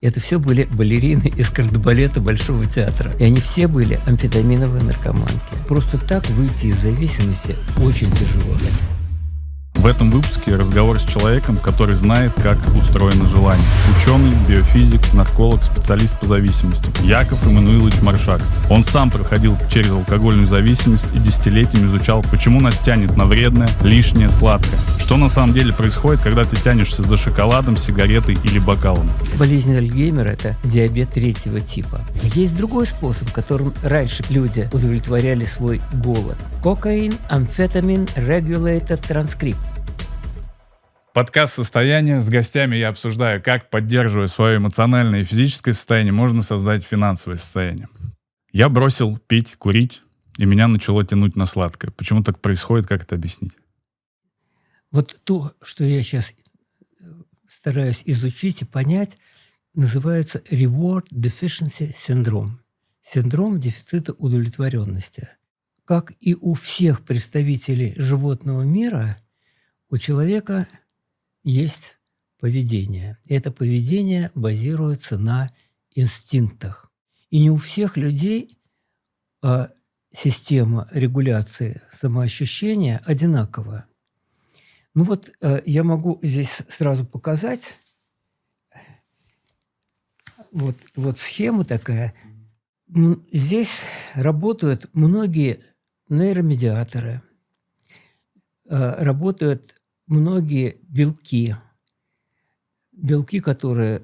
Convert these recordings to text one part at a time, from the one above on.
Это все были балерины из кардебалета Большого театра. И они все были амфетаминовые наркоманки. Просто так выйти из зависимости очень тяжело. В этом выпуске разговор с человеком, который знает, как устроено желание. Ученый, биофизик, нарколог, специалист по зависимости. Яков Эммануилович Маршак. Он сам проходил через алкогольную зависимость и десятилетиями изучал, почему нас тянет на вредное, лишнее, сладкое. Что на самом деле происходит, когда ты тянешься за шоколадом, сигаретой или бокалом. Болезнь Альцгеймера – это диабет третьего типа. Есть другой способ, которым раньше люди удовлетворяли свой голод. Cocaine Amphetamine Regulated Transcript. Подкаст «Состояние». С гостями я обсуждаю, как, поддерживая свое эмоциональное и физическое состояние, можно создать финансовое состояние. Я бросил пить, курить, и меня начало тянуть на сладкое. Почему так происходит, как это объяснить? Вот то, что я сейчас стараюсь изучить и понять, называется Reward Deficiency Syndrome. Синдром дефицита удовлетворенности. Как и у всех представителей животного мира, у человека есть поведение. И это поведение базируется на инстинктах. И не у всех людей система регуляции самоощущения одинакова. Ну вот я могу здесь сразу показать. Вот схема такая. Здесь работают многие нейромедиаторы, работают многие белки, которые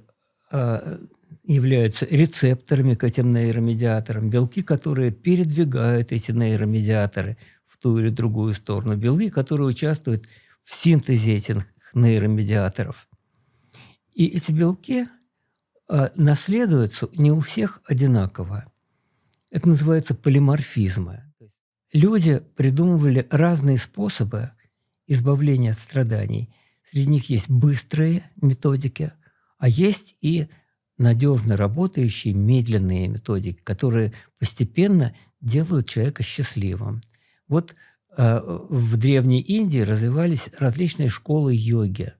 являются рецепторами к этим нейромедиаторам, белки, которые передвигают эти нейромедиаторы в ту или другую сторону, белки, которые участвуют в синтезе этих нейромедиаторов. И эти белки наследуются не у всех одинаково. Это называется полиморфизмы. Люди придумывали разные способы избавления от страданий. Среди них есть быстрые методики, а есть и надежно работающие медленные методики, которые постепенно делают человека счастливым. Вот в Древней Индии развивались различные школы йоги.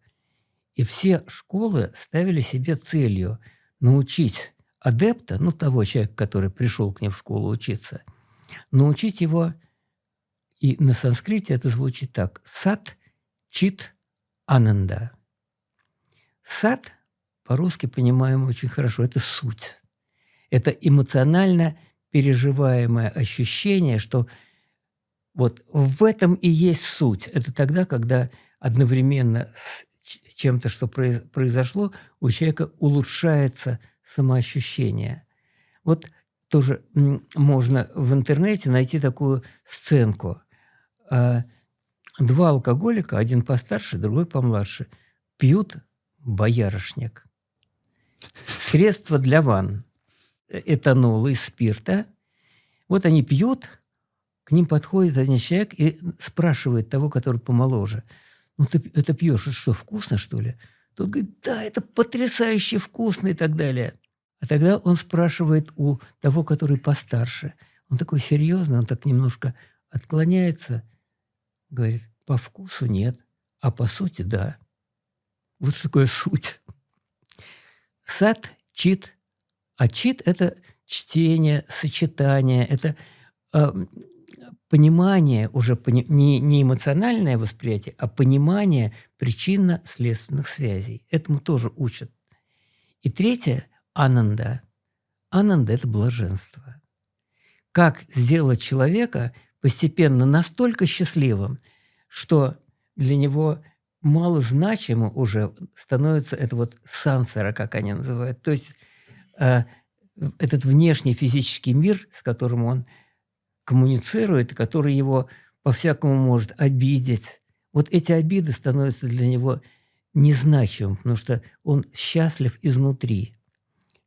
И все школы ставили себе целью научить адепта, того человека, который пришел к ним в школу учиться, научить его, и на санскрите это звучит так: сат, чит, ананда. Сат по-русски понимаем очень хорошо, это суть. Это эмоционально переживаемое ощущение, что вот в этом и есть суть. Это тогда, когда одновременно с чем-то, что произошло, у человека улучшается самоощущение. Вот тоже можно в интернете найти такую сценку. Два алкоголика, один постарше, другой помладше, пьют боярышник. Средство для ванн. Этанол из спирта. Вот они пьют, к ним подходит один человек и спрашивает того, который помоложе: «Ну ты это пьешь, это что, вкусно, что ли?» Тот говорит: «Да, это потрясающе вкусно» и так далее. А тогда он спрашивает у того, который постарше. Он такой серьезный, он так немножко отклоняется, говорит: «По вкусу нет, а по сути да». Вот что такое суть. Сат, чит. А чит – это чтение, сочетание, это понимание, уже не эмоциональное восприятие, а понимание причинно-следственных связей. Этому тоже учат. И третье – ананда. Ананда – это блаженство. Как сделать человека постепенно настолько счастливым, что для него малозначимо уже становится это вот сансара, как они называют. То есть этот внешний физический мир, с которым он коммуницирует, который его по-всякому может обидеть. Вот эти обиды становятся для него незначимым, потому что он счастлив изнутри.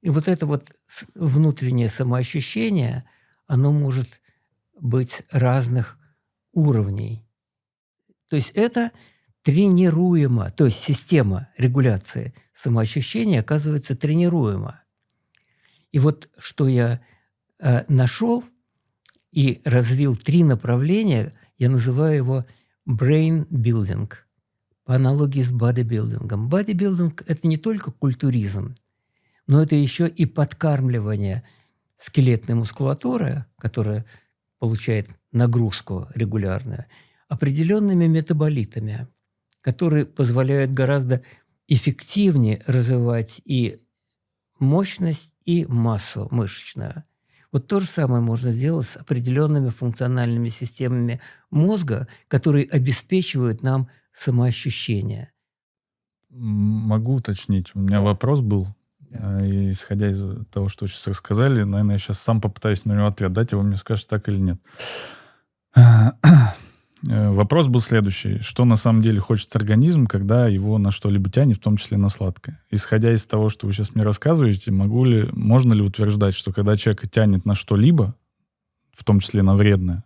И вот это вот внутреннее самоощущение, оно может быть разных уровней. То есть это тренируемо, то есть система регуляции самоощущения оказывается тренируема. И вот что я нашел и развил 3 направления, я называю его brain building, по аналогии с бодибилдингом. Бодибилдинг – это не только культуризм. но это еще и подкармливание скелетной мускулатуры, которая получает нагрузку регулярную, определенными метаболитами, которые позволяют гораздо эффективнее развивать и мощность, и массу мышечную. Вот то же самое можно сделать с определенными функциональными системами мозга, которые обеспечивают нам самоощущение. Могу уточнить. У меня вопрос был. И исходя из того, что вы сейчас рассказали, наверное, я сейчас сам попытаюсь на него ответ дать, и вы мне скажете, так или нет. Вопрос был следующий. Что на самом деле хочет организм, когда его на что-либо тянет, в том числе на сладкое? Исходя из того, что вы сейчас мне рассказываете, можно ли утверждать, что когда человека тянет на что-либо, в том числе на вредное,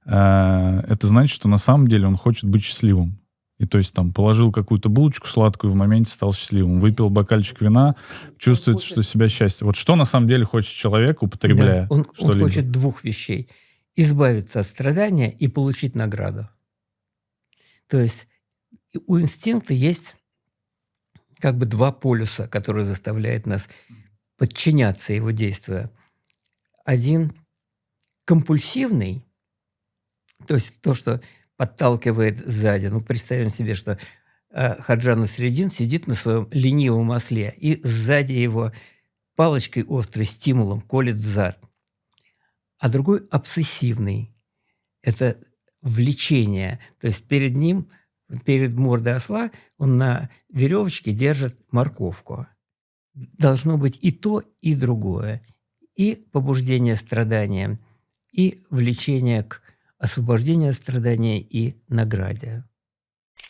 это значит, что на самом деле он хочет быть счастливым? И то есть там положил какую-то булочку сладкую, в моменте стал счастливым. Выпил бокальчик вина, чувствует, что себя счастье. Вот что на самом деле хочет человек, употребляя Да, он что-либо? хочет двух вещей. Избавиться от страдания и получить награду. То есть у инстинкта есть как бы два полюса, которые заставляют нас подчиняться его действию. Один компульсивный, то есть то, что подталкивает сзади. Ну, представим себе, что Хаджа Насреддин сидит на своем ленивом осле, и сзади его палочкой острой стимулом колет зад. А другой обсессивный. Это влечение. То есть перед ним, перед мордой осла, он на веревочке держит морковку. Должно быть и то, и другое. И побуждение страданием, и влечение к освобождению от страдания и награде.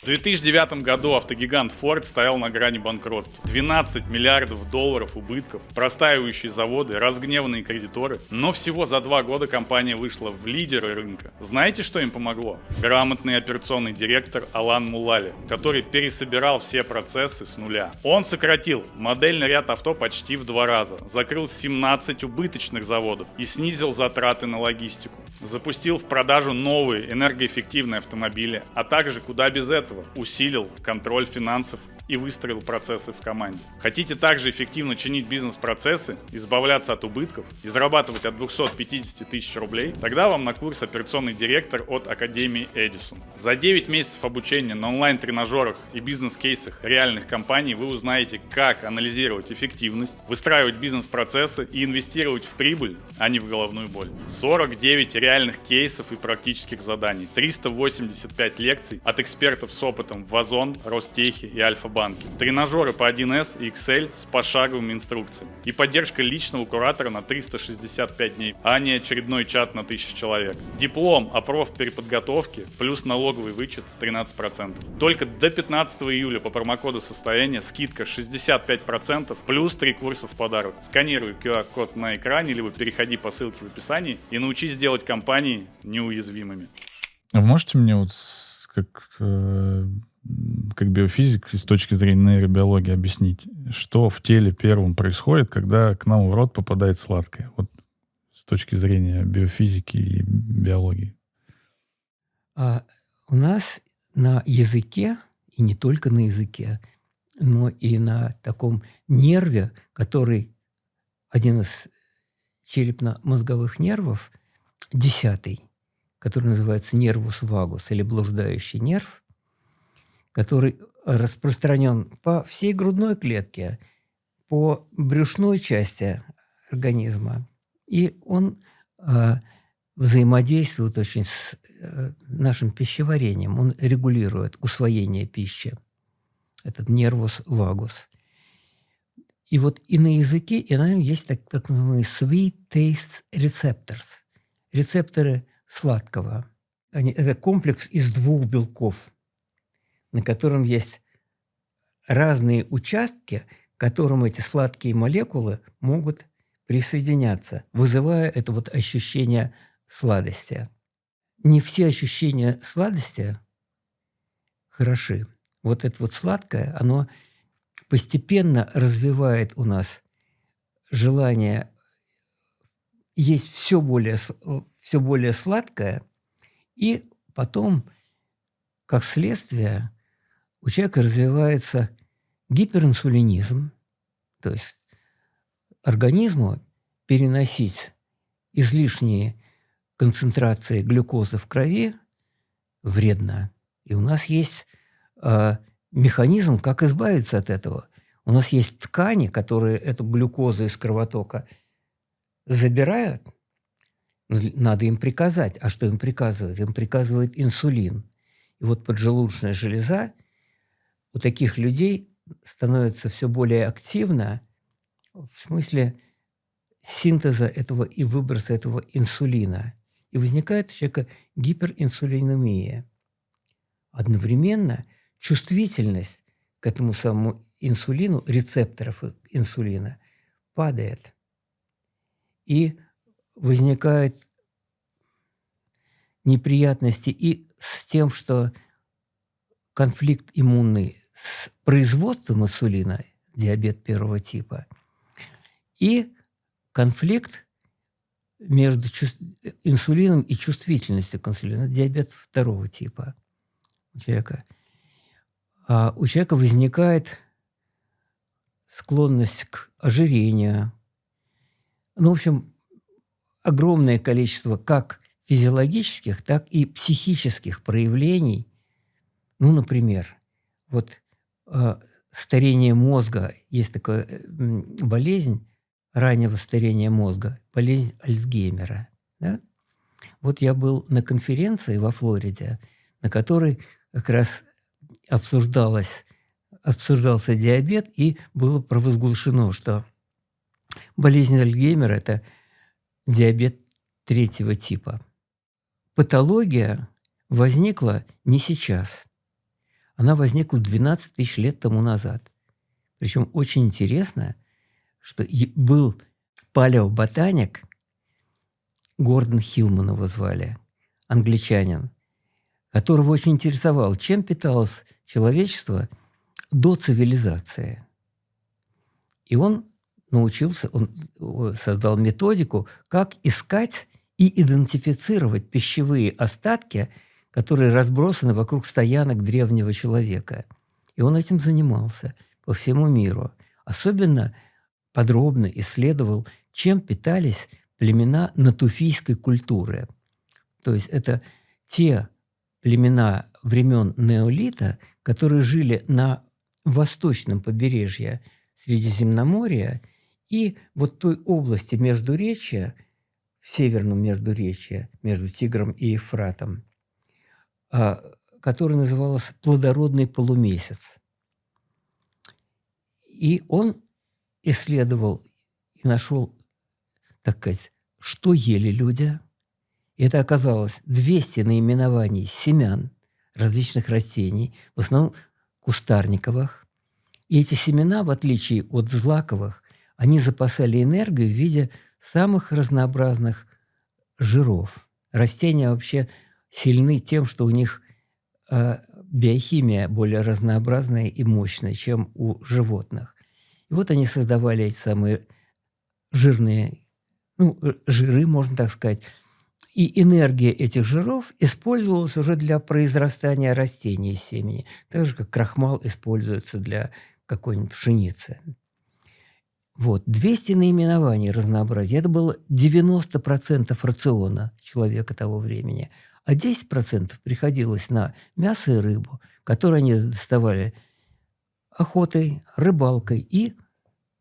В 2009 году автогигант Ford стоял на грани банкротства. 12 миллиардов долларов убытков, простаивающие заводы, разгневанные кредиторы. Но всего за 2 года компания вышла в лидеры рынка. Знаете, что им помогло? Грамотный операционный директор Алан Мулали, который пересобирал все процессы с нуля. Он сократил модельный ряд авто почти в 2 раза, закрыл 17 убыточных заводов и снизил затраты на логистику. Запустил в продажу новые энергоэффективные автомобили, а также, куда без этого, усилил контроль финансов и выстроил процессы в команде. Хотите также эффективно чинить бизнес-процессы, избавляться от убытков и зарабатывать от 250 тысяч рублей? Тогда вам на курс «Операционный директор» от Академии Эдисон. За 9 месяцев обучения на онлайн-тренажерах и бизнес-кейсах реальных компаний вы узнаете, как анализировать эффективность, выстраивать бизнес-процессы и инвестировать в прибыль, а не в головную боль. 49 реальных кейсов и практических заданий, 385 лекций от экспертов с опытом в Озон, Ростехе и Альфа-банке, тренажеры по 1С и Excel с пошаговыми инструкциями и поддержка личного куратора на 365 дней, а не очередной чат на 1000 человек. Диплом о профпереподготовке плюс налоговый вычет 13%. Только до 15 июля по промокоду состояния скидка 65% плюс 3 курса в подарок. Сканируй QR-код на экране, либо переходи по ссылке в описании и научись делать компании неуязвимыми. Вы можете мне вот как биофизик с точки зрения нейробиологии объяснить, что в теле первым происходит, когда к нам в рот попадает сладкое? Вот с точки зрения биофизики и биологии. У нас на языке, и не только на языке, но и на таком нерве, который один из черепно-мозговых нервов, 10-й, который называется нервус вагус или блуждающий нерв, который распространен по всей грудной клетке, по брюшной части организма. И он взаимодействует очень с нашим пищеварением. Он регулирует усвоение пищи. Этот нервус вагус. И вот и на языке, и на нем есть так называемые sweet taste receptors. Рецепторы сладкого. Это комплекс из 2 белков, на котором есть разные участки, к которым эти сладкие молекулы могут присоединяться, вызывая это вот ощущение сладости. Не все ощущения сладости хороши. Вот это вот сладкое, оно постепенно развивает у нас желание есть все более сладкое, и потом, как следствие, у человека развивается гиперинсулинизм, то есть организму переносить излишние концентрации глюкозы в крови вредно. И у нас есть механизм, как избавиться от этого. У нас есть ткани, которые эту глюкозу из кровотока забирают. Надо им приказать. А что им приказывает? Им приказывает инсулин. И вот поджелудочная железа у таких людей становится все более активна в смысле синтеза этого и выброса этого инсулина. И возникает у человека гиперинсулинемия. Одновременно чувствительность к этому самому инсулину, рецепторов инсулина, падает. И возникают неприятности и с тем, что конфликт иммунный с производством инсулина, диабет первого типа, и конфликт между инсулином и чувствительностью к инсулину, диабет второго типа у человека. А у человека возникает склонность к ожирению. Ну, в общем, огромное количество как физиологических, так и психических проявлений. Ну, например, вот старение мозга. Есть такая болезнь раннего старения мозга, болезнь Альцгеймера. Да? Вот я был на конференции во Флориде, на которой как раз обсуждался диабет, и было провозглашено, что болезнь Альцгеймера – это диабет третьего типа. Патология возникла не сейчас. Она возникла 12 тысяч лет тому назад. Причем очень интересно, что был палеоботаник, Гордон Хилман его звали, англичанин, которого очень интересовало, чем питалось человечество до цивилизации. И он научился, он создал методику, как искать и идентифицировать пищевые остатки, которые разбросаны вокруг стоянок древнего человека. И он этим занимался по всему миру. Особенно подробно исследовал, чем питались племена натуфийской культуры. То есть это те племена времен неолита, которые жили на восточном побережье Средиземноморья и вот той области Междуречья, в северном Междуречье, между Тигром и Ефратом, которая называлась «Плодородный полумесяц». И он исследовал и нашел, так сказать, что ели люди. И это оказалось 200 наименований семян различных растений, в основном кустарниковых. И эти семена, в отличие от злаковых, они запасали энергию в виде самых разнообразных жиров. Растения вообще сильны тем, что у них биохимия более разнообразная и мощная, чем у животных. И вот они создавали эти самые жирные, жиры, можно так сказать. И энергия этих жиров использовалась уже для произрастания растений из семени, так же, как крахмал используется для какой-нибудь пшеницы. Вот, 200 наименований разнообразия. Это было 90% рациона человека того времени. А 10% приходилось на мясо и рыбу, которые они доставали охотой, рыбалкой и,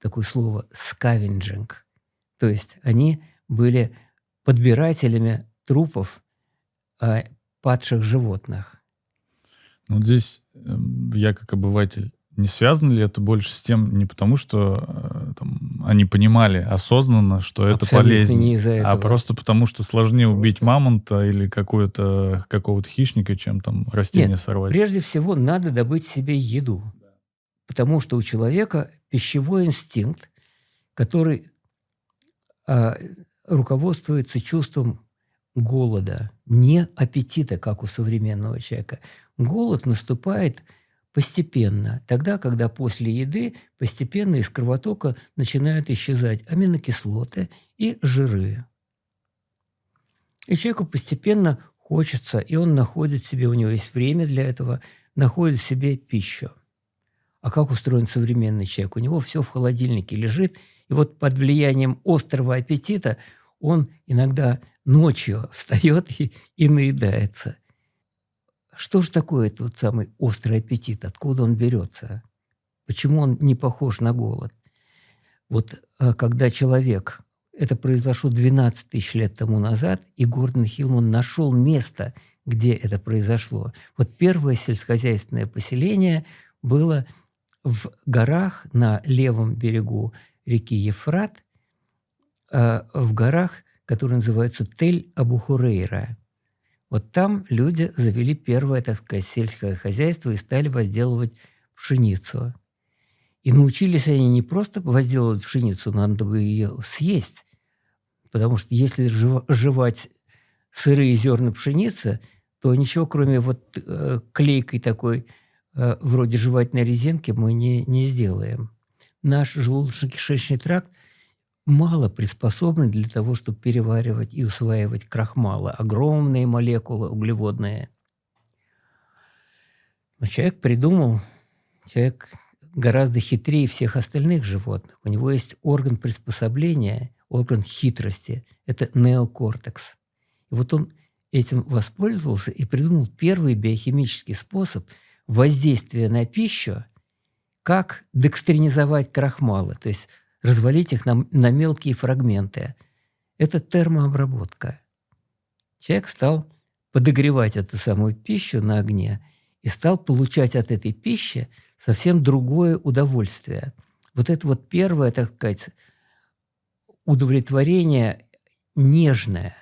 такое слово, скавенджинг. То есть они были подбирателями трупов падших животных. Вот здесь я как обыватель, не связано ли это больше с тем, не потому что они понимали осознанно, что это полезнее, не из-за этого. А просто потому что сложнее убить мамонта или какого-то хищника, чем там растение сорвать? Прежде всего надо добыть себе еду. Потому что у человека пищевой инстинкт, который руководствуется чувством голода, не аппетита, как у современного человека. Голод наступает постепенно, тогда, когда после еды постепенно из кровотока начинают исчезать аминокислоты и жиры. И человеку постепенно хочется, и он находит себе, у него есть время для этого, находит себе пищу. А как устроен современный человек? У него все в холодильнике лежит, и вот под влиянием острого аппетита он иногда ночью встает и наедается. Что же такое этот самый острый аппетит? Откуда он берется? Почему он не похож на голод? Вот когда человек, это произошло 12 тысяч лет тому назад, и Гордон Хиллман нашел место, где это произошло. Вот первое сельскохозяйственное поселение было в горах на левом берегу реки Ефрат, в горах, которые называются Тель-Абу-Хурейра. Вот там люди завели первое, так сказать, сельское хозяйство и стали возделывать пшеницу. И научились они не просто возделывать пшеницу, надо бы ее съесть. Потому что если жевать сырые зерна пшеницы, то ничего, кроме вот клейкой такой, вроде жевательной резинки, мы не сделаем. Наш желудочно-кишечный тракт мало приспособлен для того, чтобы переваривать и усваивать крахмалы, огромные молекулы углеводные. Но человек гораздо хитрее всех остальных животных. У него есть орган приспособления, орган хитрости. Это неокортекс. И вот он этим воспользовался и придумал первый биохимический способ воздействия на пищу, как декстринизовать крахмалы, то есть развалить их на мелкие фрагменты. Это термообработка. Человек стал подогревать эту самую пищу на огне и стал получать от этой пищи совсем другое удовольствие. Вот это вот первое, так сказать, удовлетворение нежное.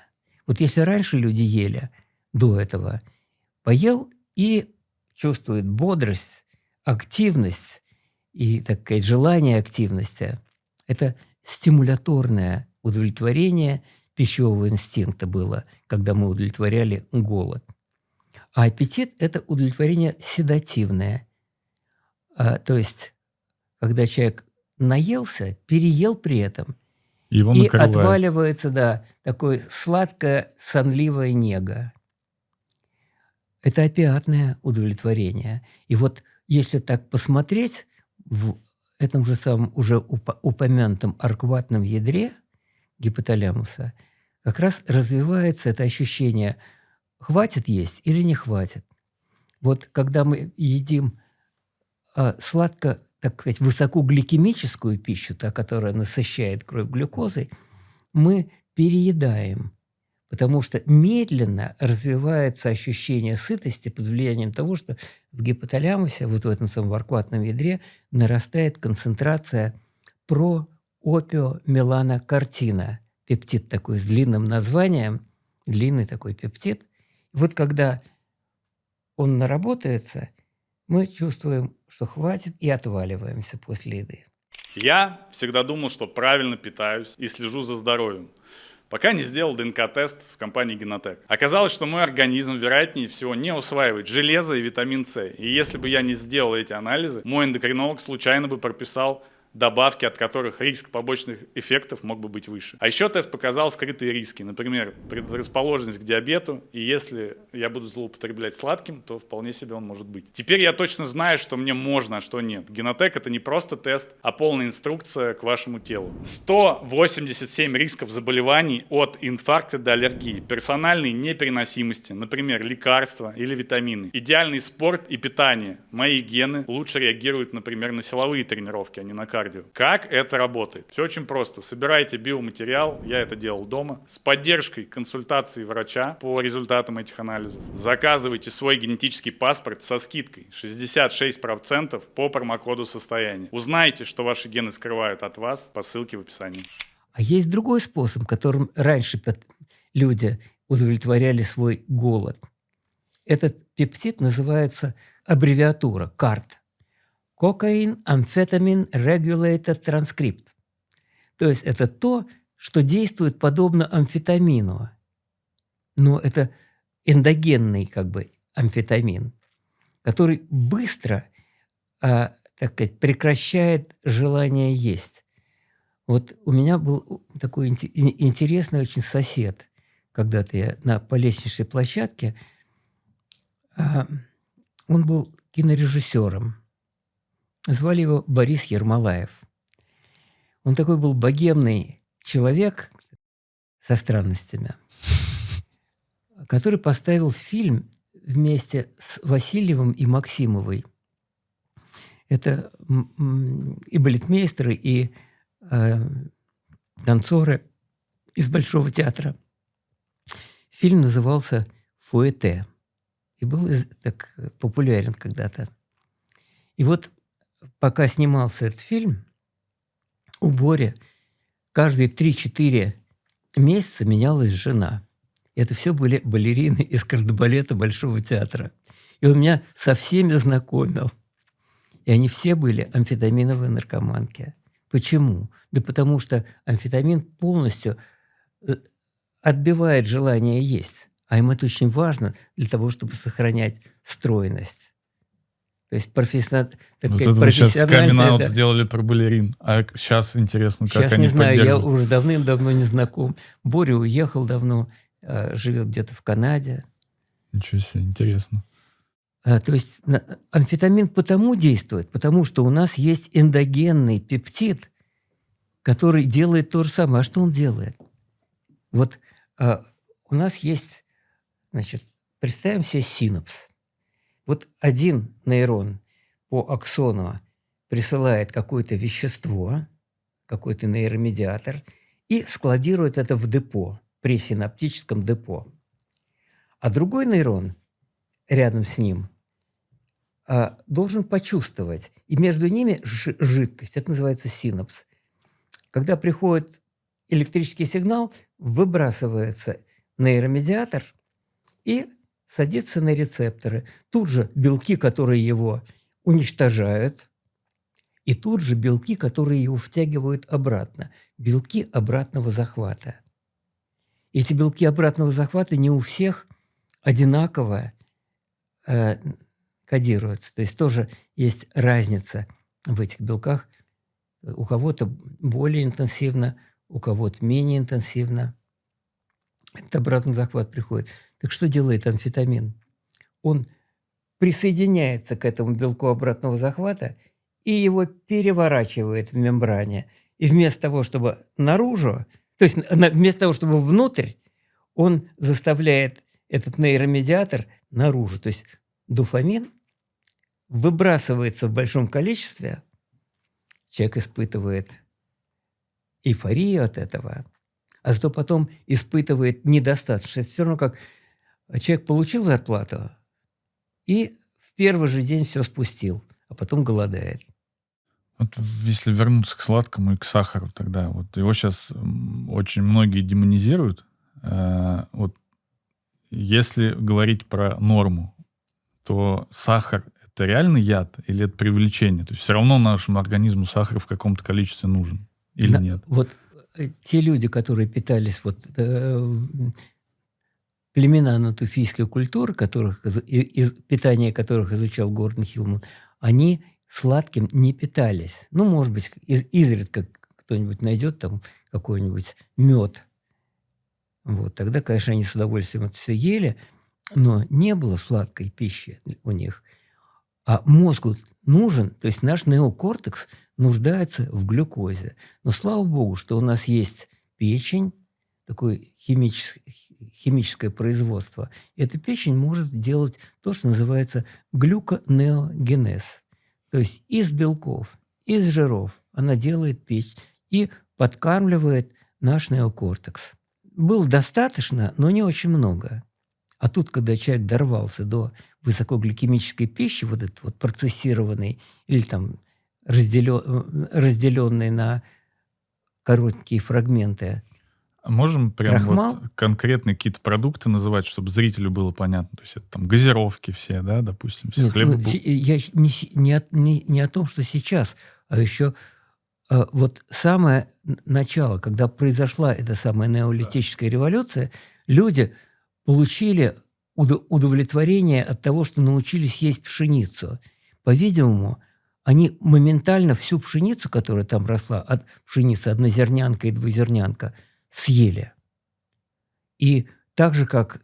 Вот если раньше люди ели до этого, поел и чувствует бодрость, активность и, так сказать, желание активности. Это стимуляторное удовлетворение пищевого инстинкта было, когда мы удовлетворяли голод. А аппетит – это удовлетворение седативное. То есть, когда человек наелся, переел при этом, Его и накрывает. отваливается, такое сладкое, сонливое нега. Это опиатное удовлетворение. И вот если так посмотреть, в этом же самом уже упомянутом аркватном ядре гипоталамуса как раз развивается это ощущение, хватит есть или не хватит. Вот когда мы едим сладко, так сказать, высокогликемическую пищу, та, которая насыщает кровь глюкозой, мы переедаем, потому что медленно развивается ощущение сытости под влиянием того, что в гипоталамусе, вот в этом самом аркватном ядре, нарастает концентрация проопиомеланокартина. Пептид такой с длинным названием, длинный такой пептид. И вот когда он наработается, мы чувствуем, что хватит, и отваливаемся после еды. Я всегда думал, что правильно питаюсь и слежу за здоровьем, пока не сделал ДНК-тест в компании Генотек. Оказалось, что мой организм, вероятнее всего, не усваивает железо и витамин С. И если бы я не сделал эти анализы, мой эндокринолог случайно бы прописал добавки, от которых риск побочных эффектов мог бы быть выше. А еще тест показал скрытые риски, например, предрасположенность к диабету, и если я буду злоупотреблять сладким, то вполне себе он может быть. Теперь я точно знаю, что мне можно, а что нет. Генотек – это не просто тест, а полная инструкция к вашему телу. 187 рисков заболеваний от инфаркта до аллергии, персональной непереносимости, например, лекарства или витамины, идеальный спорт и питание. Мои гены лучше реагируют, например, на силовые тренировки, а не на кардио. Как это работает? Все очень просто. Собирайте биоматериал, я это делал дома, с поддержкой консультации врача по результатам этих анализов. Заказывайте свой генетический паспорт со скидкой 66% по промокоду состояния. Узнайте, что ваши гены скрывают от вас по ссылке в описании. А есть другой способ, которым раньше люди удовлетворяли свой голод. Этот пептид называется аббревиатура CART. Cocaine Amphetamine Regulated Transcript. То есть это то, что действует подобно амфетамину. Но это эндогенный амфетамин, который быстро так сказать, прекращает желание есть. Вот у меня был такой интересный очень сосед. Когда-то я по лестничной площадке, он был кинорежиссером. Звали его Борис Ермолаев. Он такой был богемный человек со странностями, который поставил фильм вместе с Васильевым и Максимовой. Это и балетмейстеры, и танцоры из Большого театра. Фильм назывался «Фуэте» и был так популярен когда-то. И вот пока снимался этот фильм, у Бори каждые 3-4 месяца менялась жена. Это все были балерины из кардебалета Большого театра. И он меня со всеми знакомил. И они все были амфетаминовые наркоманки. Почему? Да потому что амфетамин полностью отбивает желание есть. А им это очень важно для того, чтобы сохранять стройность. То есть вот это вы сейчас камин-аут сделали про балерин. А сейчас интересно, как сейчас они не знаю, я поддерживают. уже давным-давно не знаком. Боря уехал давно, живет где-то в Канаде. Ничего себе, интересно. То есть амфетамин потому действует, потому что у нас есть эндогенный пептид, который делает то же самое. А что он делает? Вот у нас есть, значит, представим себе синапс. Вот один нейрон по аксону присылает какое-то вещество, какой-то нейромедиатор, и складирует это в депо, пресинаптическом депо. А другой нейрон рядом с ним должен почувствовать. И между ними жидкость, это называется синапс. Когда приходит электрический сигнал, выбрасывается нейромедиатор и садится на рецепторы. Тут же белки, которые его уничтожают, и тут же белки, которые его втягивают обратно. Белки обратного захвата. Эти белки обратного захвата не у всех одинаково кодируются. То есть тоже есть разница в этих белках. У кого-то более интенсивно, у кого-то менее интенсивно. Этот обратный захват приходит. Так что делает амфетамин? Он присоединяется к этому белку обратного захвата и его переворачивает в мембране. И вместо того, чтобы наружу, то есть вместо того, чтобы внутрь, он заставляет этот нейромедиатор наружу. То есть дофамин выбрасывается в большом количестве, человек испытывает эйфорию от этого, а зато потом испытывает недостаточность. Все равно как человек получил зарплату и в первый же день все спустил, а потом голодает. Вот если вернуться к сладкому и к сахару, тогда вот его сейчас очень многие демонизируют. Вот если говорить про норму, то сахар — это реальный яд или это привлечение? То есть все равно нашему организму сахар в каком-то количестве нужен или нет? Вот те люди, которые питались племена натуфийской культуры, питание которых изучал Гордон Хиллман, они сладким не питались. Ну, может быть, изредка кто-нибудь найдет там какой-нибудь мед. Вот, тогда, конечно, они с удовольствием это все ели, но не было сладкой пищи у них. А мозгу нужен, то есть наш неокортекс нуждается в глюкозе. Но слава богу, что у нас есть печень, такое химическое производство. И эта печень может делать то, что называется глюконеогенез. То есть из белков, из жиров она делает печень и подкармливает наш неокортекс. Было достаточно, но не очень много. А тут, когда человек дорвался до высокогликемической пищи, вот этот вот процессированный или там разделенный на короткие фрагменты, можем прям крахмал? вот конкретные какие-то продукты называть, чтобы зрителю было понятно? То есть это там газировки все, да, допустим, все Нет, хлебы. я не о том, что сейчас, а еще вот самое начало, когда произошла эта самая неолитическая революция, люди получили удовлетворение от того, что научились есть пшеницу. По-видимому, они моментально всю пшеницу, которая там росла, от пшеницы однозернянка и двузернянка, съели. И так же, как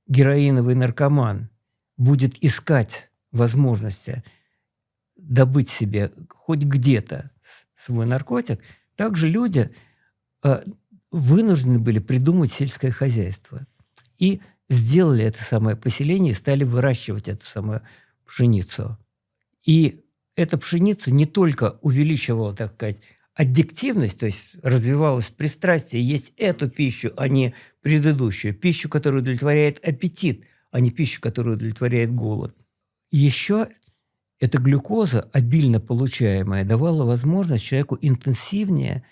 героиновый наркоман будет искать возможности добыть себе хоть где-то свой наркотик, также люди вынуждены были придумать сельское хозяйство. И сделали это самое поселение и стали выращивать эту самую пшеницу. И эта пшеница не только увеличивала, так сказать, аддиктивность, то есть развивалось пристрастие есть эту пищу, а не предыдущую. Пищу, которая удовлетворяет аппетит, а не пищу, которая удовлетворяет голод. Еще эта глюкоза, обильно получаемая, давала возможность человеку интенсивнее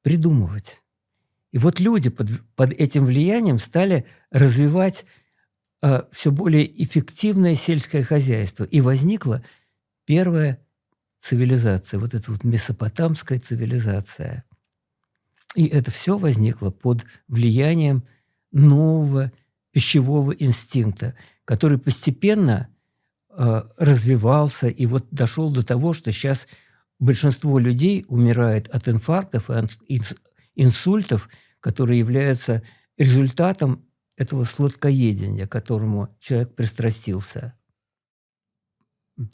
придумывать. И вот люди под этим влиянием стали развивать все более эффективное сельское хозяйство. И возникла первая цивилизация, вот эта вот месопотамская цивилизация. И это все возникло под влиянием нового пищевого инстинкта, который постепенно развивался и вот дошел до того, что сейчас большинство людей умирает от инфарктов и инсультов, которые являются результатом этого сладкоедения, к которому человек пристрастился.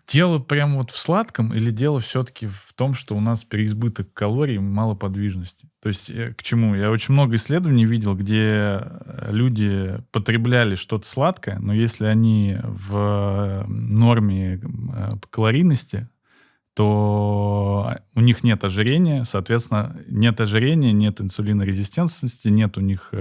Дело прямо вот в сладком или дело все-таки в том, что у нас переизбыток калорий и мало подвижности? То есть к чему? Я очень много исследований видел, где люди потребляли что-то сладкое, но если они в норме калорийности, то у них нет ожирения, соответственно, нет ожирения, нет инсулинорезистентности, нет у них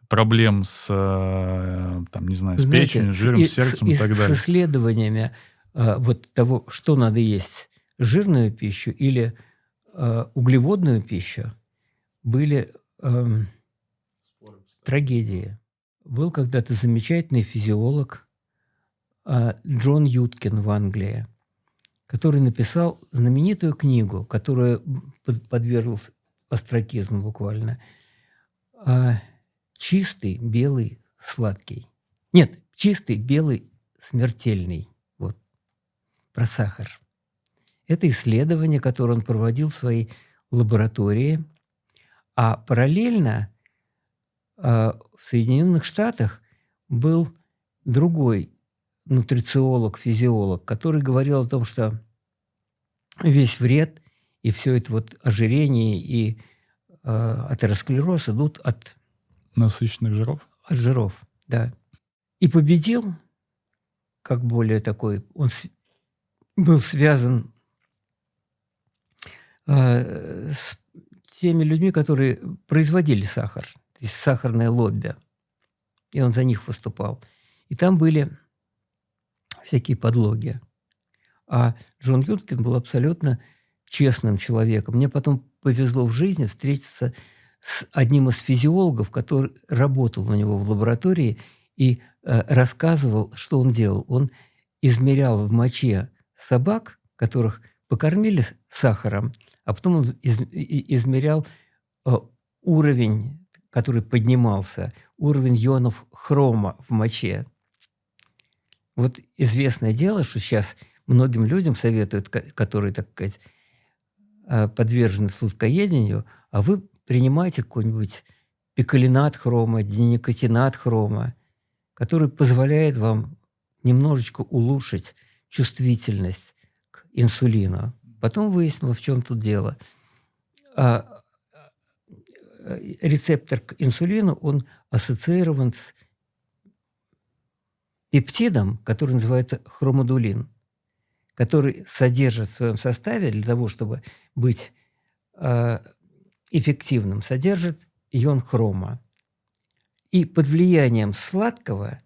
проблем с, там, не знаю, с печенью, жиром, с сердцем и так далее. С исследованиями вот того, что надо есть, жирную пищу или углеводную пищу, были трагедии. Был когда-то замечательный физиолог Джон Юткин в Англии, который написал знаменитую книгу, которая подверглась остракизму буквально. Чистый, белый, сладкий. Нет, чистый, белый, смертельный. Вот. Про сахар. Это исследование, которое он проводил в своей лаборатории. А параллельно в Соединенных Штатах был другой нутрициолог, физиолог, который говорил о том, что весь вред и все это вот ожирение и атеросклероз идут от насыщенных жиров? От жиров, да. И победил, как более такой, он был связан с теми людьми, которые производили сахар, то есть сахарное лобби. И он за них выступал. И там были всякие подлоги. А Джон Юткин был абсолютно честным человеком. Мне потом повезло в жизни встретиться с одним из физиологов, который работал у него в лаборатории и рассказывал, что он делал. Он измерял в моче собак, которых покормили сахаром, а потом он измерял уровень, который поднимался, уровень ионов хрома в моче. Вот известное дело, что сейчас многим людям советуют, которые, так сказать, подвержены сладкоедению, а вы принимайте какой-нибудь пикалинат хрома, диникотинат хрома, который позволяет вам немножечко улучшить чувствительность к инсулину. Потом выяснилось, в чем тут дело. Рецептор к инсулину, он ассоциирован с пептидом, который называется хромодулин, который содержит в своем составе для того, чтобы быть эффективным, содержит ион хрома. И под влиянием сладкого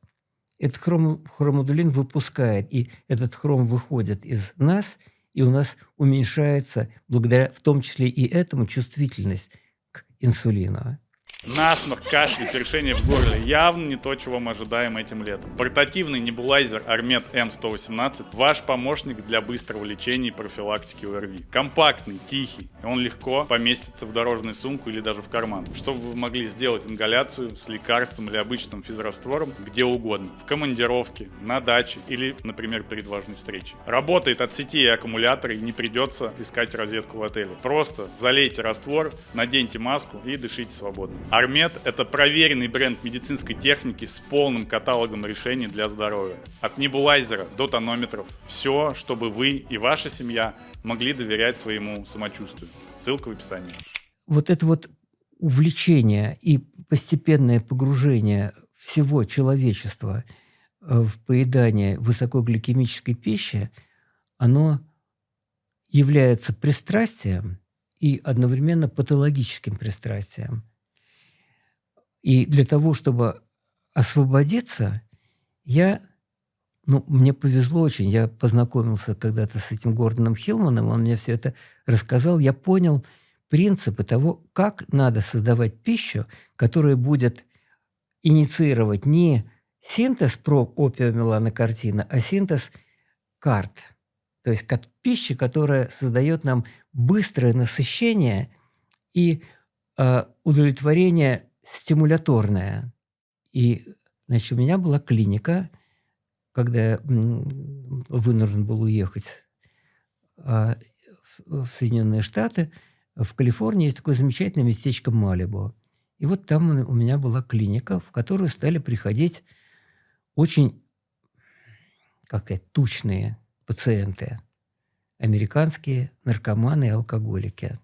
этот хромодулин выпускает, и этот хром выходит из нас, и у нас уменьшается, благодаря в том числе и этому, чувствительность к инсулину. Насморк, кашель, першение в горле – явно не то, чего мы ожидаем этим летом. Портативный небулайзер Армед М118 – ваш помощник для быстрого лечения и профилактики ОРВИ. Компактный, тихий, и он легко поместится в дорожную сумку или даже в карман, чтобы вы могли сделать ингаляцию с лекарством или обычным физраствором где угодно. В командировке, на даче или, например, перед важной встречей. Работает от сети и аккумулятора, и не придется искать розетку в отеле. Просто залейте раствор, наденьте маску и дышите свободно. Армед – это проверенный бренд медицинской техники с полным каталогом решений для здоровья. От небулайзера до тонометров – все, чтобы вы и ваша семья могли доверять своему самочувствию. Ссылка в описании. Вот это вот увлечение и постепенное погружение всего человечества в поедание высокогликемической пищи, оно является пристрастием и одновременно патологическим пристрастием. И для того, чтобы освободиться, мне повезло очень. Я познакомился когда-то с этим Гордоном Хиллманом, он мне все это рассказал. Я понял принципы того, как надо создавать пищу, которая будет инициировать не синтез опиомеланокартина, а синтез карт. То есть пища, которая создает нам быстрое насыщение и удовлетворение стимуляторное. И, значит, у меня была клиника, когда я вынужден был уехать в Соединенные Штаты, в Калифорнии есть такое замечательное местечко Малибу. И вот там у меня была клиника, в которую стали приходить очень, тучные пациенты, американские наркоманы и алкоголики,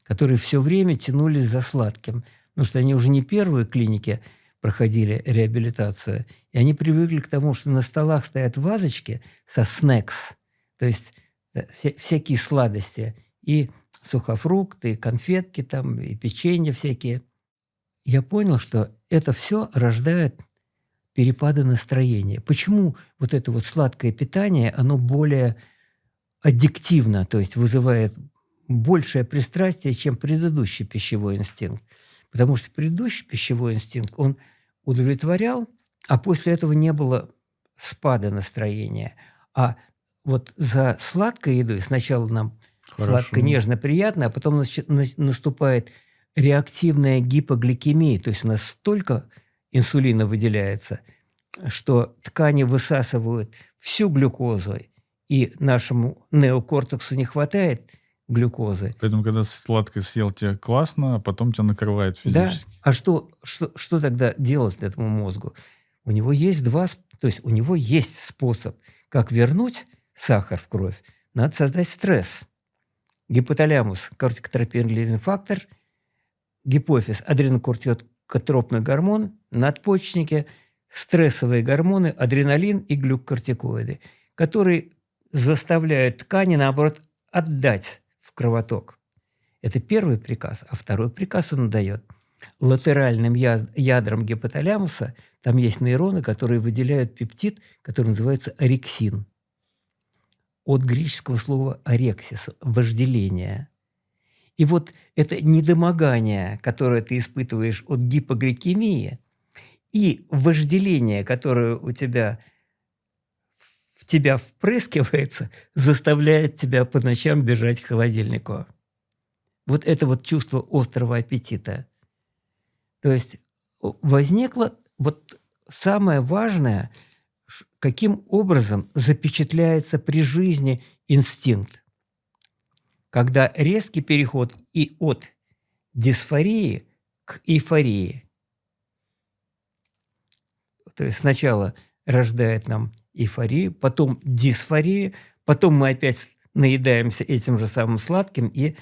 которые все время тянулись за сладким, потому что они уже не первые клиники проходили реабилитацию, и они привыкли к тому, что на столах стоят вазочки со снэкс, то есть всякие сладости, и сухофрукты, и конфетки там, и печенье всякие. Я понял, что это все рождает перепады настроения. Почему вот это вот сладкое питание, оно более аддиктивно, то есть вызывает большее пристрастие, чем предыдущий пищевой инстинкт? Потому что предыдущий пищевой инстинкт, он удовлетворял, а после этого не было спада настроения. А вот за сладкой едой сначала нам сладко, нежно, приятно, а потом наступает реактивная гипогликемия, то есть у нас столько инсулина выделяется, что ткани высасывают всю глюкозу, и нашему неокортексу не хватает глюкозы. Поэтому, когда сладкое съел, тебе классно, а потом тебя накрывает физически. Да. А что тогда делать этому мозгу? У него есть у него есть способ, как вернуть сахар в кровь. Надо создать стресс. Гипоталамус – кортикотропинолизный фактор, гипофиз – адренокортикотропный гормон, надпочечники – стрессовые гормоны, адреналин и глюкокортикоиды, которые заставляют ткани, наоборот, отдать в кровоток. Это первый приказ. А второй приказ он дает латеральным ядрам гипоталамуса. Там есть нейроны, которые выделяют пептид, который называется орексин. От греческого слова «орексис» – вожделение. И вот это недомогание, которое ты испытываешь от гипогликемии, и вожделение, которое в тебя впрыскивается, заставляет тебя по ночам бежать к холодильнику. Вот это вот чувство острого аппетита. То есть возникло вот самое важное, каким образом запечатляется при жизни инстинкт. Когда резкий переход и от дисфории к эйфории. То есть сначала рождает нам эйфорию, потом дисфорию, потом мы опять наедаемся этим же самым сладким, и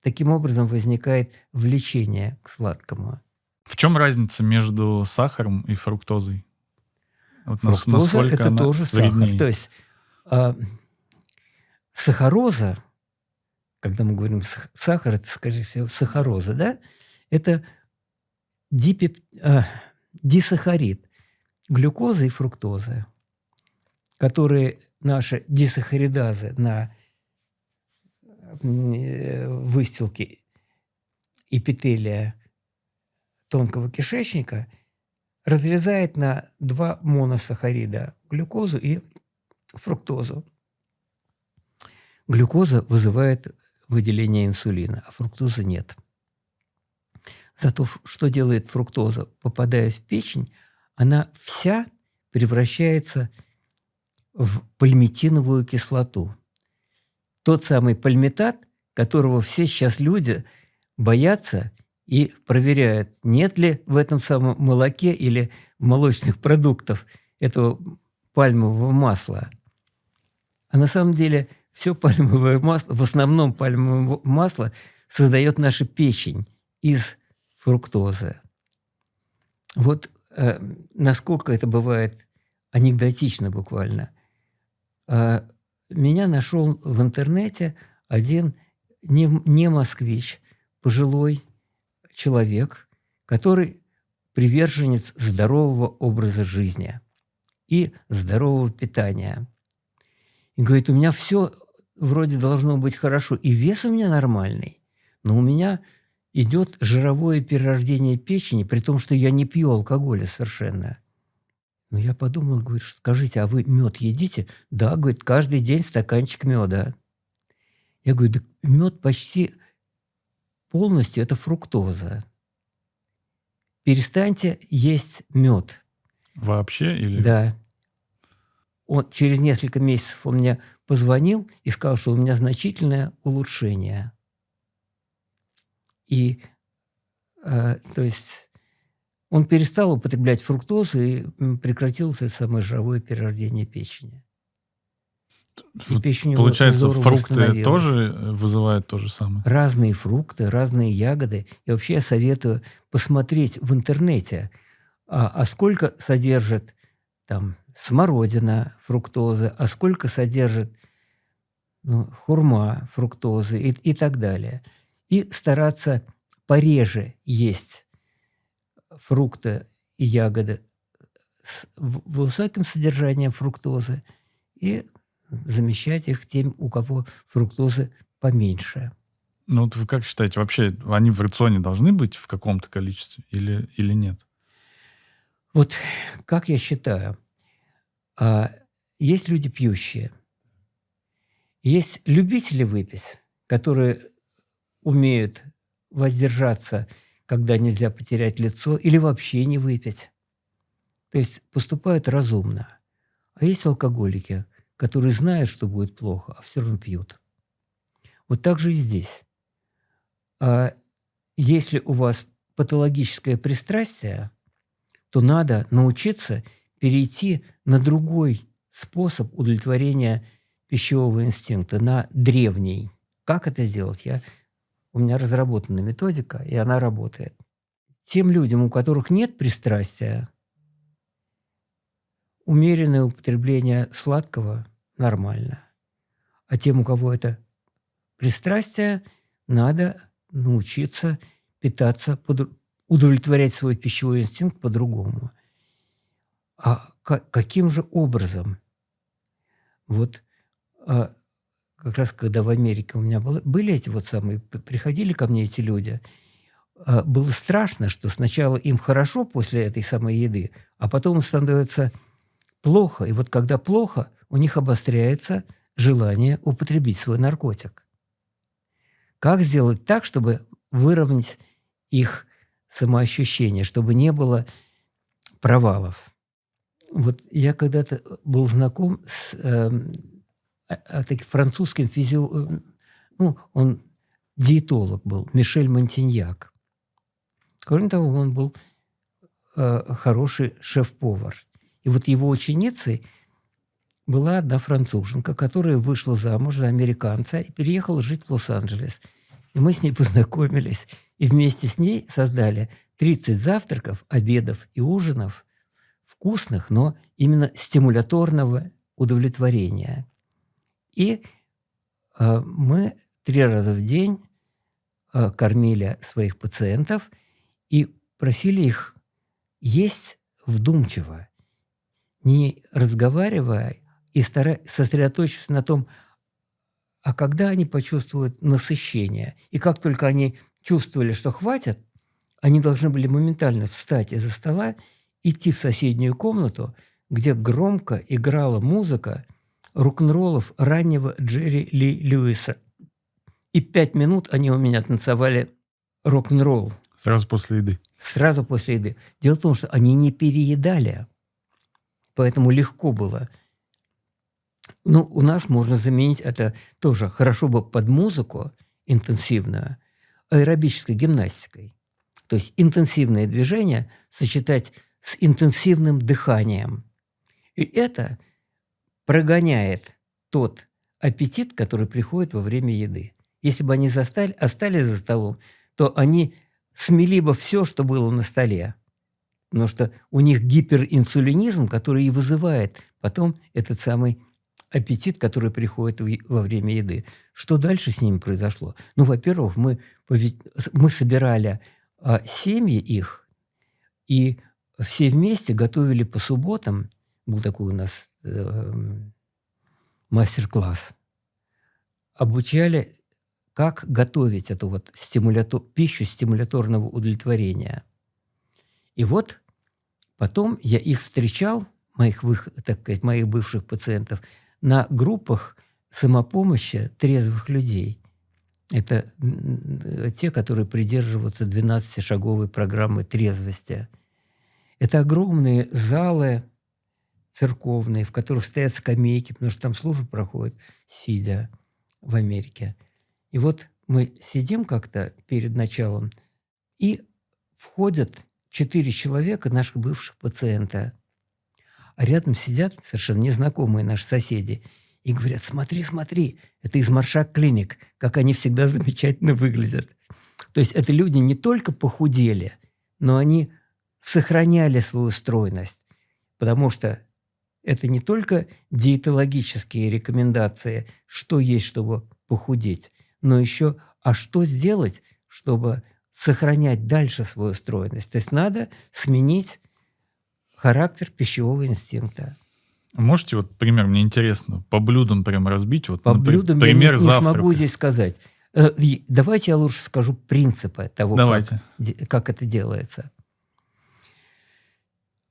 таким образом возникает влечение к сладкому. В чем разница между сахаром и фруктозой? Вот Фруктоза – это тоже вреднее? сахар. То есть сахароза, когда мы говорим сахар, это, скорее всего, сахароза, да? Это дисахарид, глюкоза и фруктоза, которые наши дисахаридазы на выстилке эпителия тонкого кишечника разрезает на 2 моносахарида – глюкозу и фруктозу. Глюкоза вызывает выделение инсулина, а фруктозы нет. Зато что делает фруктоза? Попадая в печень, она вся превращается в пальмитиновую кислоту. Тот самый пальмитат, которого все сейчас люди боятся и проверяют, нет ли в этом самом молоке или в молочных продуктах этого пальмового масла. А на самом деле все пальмовое масло, в основном пальмовое масло, создает наша печень из фруктозы. Вот насколько это бывает анекдотично буквально. Меня нашел в интернете один не москвич, пожилой человек, который приверженец здорового образа жизни и здорового питания. И говорит, у меня все вроде должно быть хорошо, и вес у меня нормальный, но у меня идет жировое перерождение печени, при том, что я не пью алкоголя совершенно. Ну, я подумал, говорит, скажите, а вы мед едите? Да, говорит, каждый день стаканчик меда. Я говорю, да мед почти полностью это фруктоза. Перестаньте есть мед. Вообще или... Да. Через несколько месяцев он мне позвонил и сказал, что у меня значительное улучшение. И, то есть, он перестал употреблять фруктозу и прекратилось это самое жировое перерождение печени. И печень у него Получается, здорово фрукты восстановилась. тоже вызывают то же самое? Разные фрукты, разные ягоды. И вообще я советую посмотреть в интернете, а сколько содержит там смородина фруктозы, а сколько содержит хурма фруктозы и так далее. И стараться пореже есть фрукты и ягоды с высоким содержанием фруктозы и замещать их тем, у кого фруктозы поменьше. Ну вот вы как считаете, вообще они в рационе должны быть в каком-то количестве или нет? Вот как я считаю, есть люди пьющие, есть любители выпить, которые умеют воздержаться, когда нельзя потерять лицо, или вообще не выпить. То есть поступают разумно. А есть алкоголики, которые знают, что будет плохо, а все равно пьют. Вот так же и здесь. Если у вас патологическое пристрастие, то надо научиться перейти на другой способ удовлетворения пищевого инстинкта, на древний. Как это сделать? У меня разработана методика, и она работает. Тем людям, у которых нет пристрастия, умеренное употребление сладкого нормально. А тем, у кого это пристрастие, надо научиться питаться, удовлетворять свой пищевой инстинкт по-другому. А каким же образом? Вот как раз когда в Америке у меня были эти вот самые, приходили ко мне эти люди, было страшно, что сначала им хорошо после этой самой еды, а потом им становится плохо. И вот когда плохо, у них обостряется желание употребить свой наркотик. Как сделать так, чтобы выровнять их самоощущение, чтобы не было провалов? Вот я когда-то был знаком с таким французским он диетолог был, Мишель Монтиньяк. Кроме того, он был хороший шеф-повар. И вот его ученицей была одна француженка, которая вышла замуж за американца и переехала жить в Лос-Анджелес. И мы с ней познакомились, и вместе с ней создали 30 завтраков, обедов и ужинов, вкусных, но именно стимуляторного удовлетворения. И мы 3 раза в день кормили своих пациентов и просили их есть вдумчиво, не разговаривая и сосредоточившись на том, а когда они почувствуют насыщение. И как только они чувствовали, что хватит, они должны были моментально встать из-за стола, идти в соседнюю комнату, где громко играла музыка рок-н-роллов раннего Джерри Ли Льюиса. И 5 минут они у меня танцевали рок-н-ролл. Сразу после еды? Сразу после еды. Дело в том, что они не переедали, поэтому легко было. Ну, у нас можно заменить это тоже хорошо бы под музыку интенсивную, аэробической гимнастикой. То есть интенсивное движение сочетать с интенсивным дыханием. И это прогоняет тот аппетит, который приходит во время еды. Если бы они остались за столом, то они смели бы все, что было на столе. Потому что у них гиперинсулинизм, который и вызывает потом этот самый аппетит, который приходит во время еды. Что дальше с ними произошло? Ну, во-первых, мы собирали семьи их, и все вместе готовили по субботам. Был такой у нас мастер-класс. Обучали, как готовить эту вот пищу стимуляторного удовлетворения. И вот потом я их встречал, моих бывших пациентов, на группах самопомощи трезвых людей. Это те, которые придерживаются 12-шаговой программы трезвости. Это огромные залы церковные, в которых стоят скамейки, потому что там служба проходит, сидя в Америке. И вот мы сидим как-то перед началом, и входят 4 человека, наших бывших пациента. А рядом сидят совершенно незнакомые наши соседи и говорят: смотри, смотри, это из Маршак Клиник, как они всегда замечательно выглядят. То есть это люди не только похудели, но они сохраняли свою стройность, потому что это не только диетологические рекомендации, что есть, чтобы похудеть, но еще, а что сделать, чтобы сохранять дальше свою стройность. То есть надо сменить характер пищевого инстинкта. Можете вот пример, мне интересно, по блюдам прям разбить? Вот, по блюдам пример я не смогу здесь сказать. Давайте я лучше скажу принципы того, как это делается.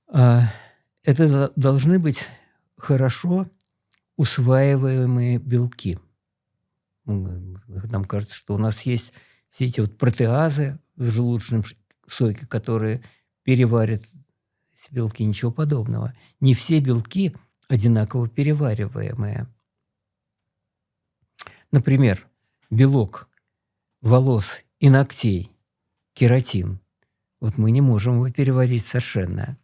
Это должны быть хорошо усваиваемые белки. Нам кажется, что у нас есть все эти вот протеазы в желудочном соке, которые переварят белки, ничего подобного. Не все белки одинаково перевариваемые. Например, белок волос и ногтей, кератин. Вот мы не можем его переварить совершенно.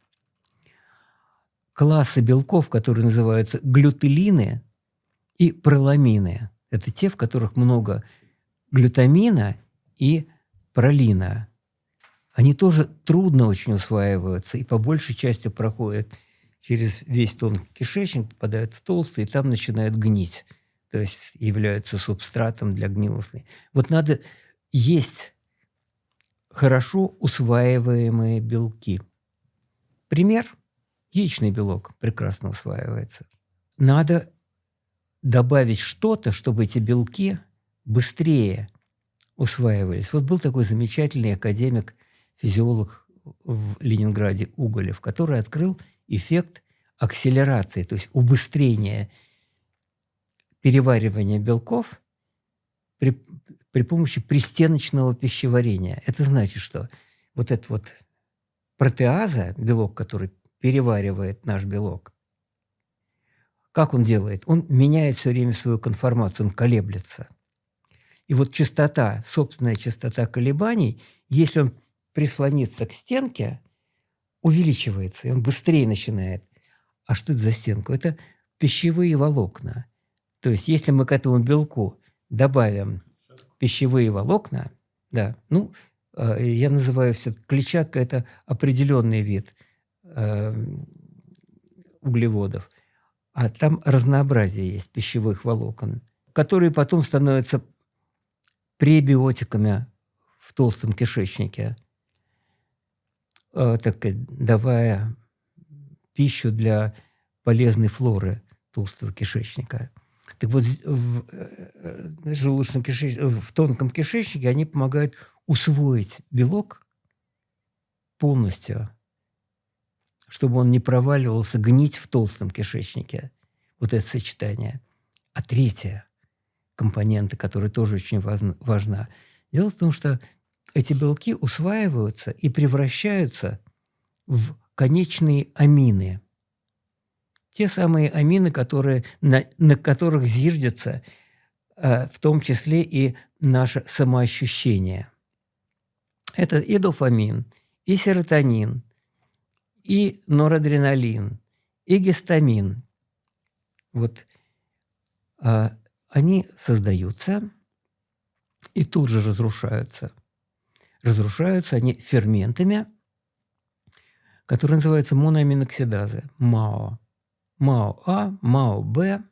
Классы белков, которые называются глютелины и проламины. Это те, в которых много глютамина и пролина. Они тоже трудно очень усваиваются и по большей части проходят через весь тонкий кишечник, попадают в толстый, и там начинают гнить. То есть являются субстратом для гнилостной. Вот надо есть хорошо усваиваемые белки. Пример. Яичный белок прекрасно усваивается. Надо добавить что-то, чтобы эти белки быстрее усваивались. Вот был такой замечательный академик, физиолог в Ленинграде Уголев, который открыл эффект акселерации, то есть убыстрения переваривания белков при помощи пристеночного пищеварения. Это значит, что вот этот вот протеаза, белок, который переваривает наш белок, как он делает? Он меняет все время свою конформацию, он колеблется. И вот частота, собственная частота колебаний, если он прислонится к стенке, увеличивается, и он быстрее начинает. А что это за стенка? Это пищевые волокна. То есть если мы к этому белку добавим пищевые волокна, да, ну, я называю все клетчатка, это определенный вид углеводов. А там разнообразие есть пищевых волокон, которые потом становятся пребиотиками в толстом кишечнике, давая пищу для полезной флоры толстого кишечника. Так вот, в желудочном кишечнике, в тонком кишечнике они помогают усвоить белок полностью, чтобы он не проваливался гнить в толстом кишечнике. Вот это сочетание. А третья компонента, которая тоже очень важна. Дело в том, что эти белки усваиваются и превращаются в конечные амины. Те самые амины, на которых зиждется в том числе и наше самоощущение. Это и дофамин, и серотонин, и норадреналин, и гистамин. Вот они создаются и тут же разрушаются. Разрушаются они ферментами, которые называются моноаминоксидазы, МАО. МАО-А, МАО-Б.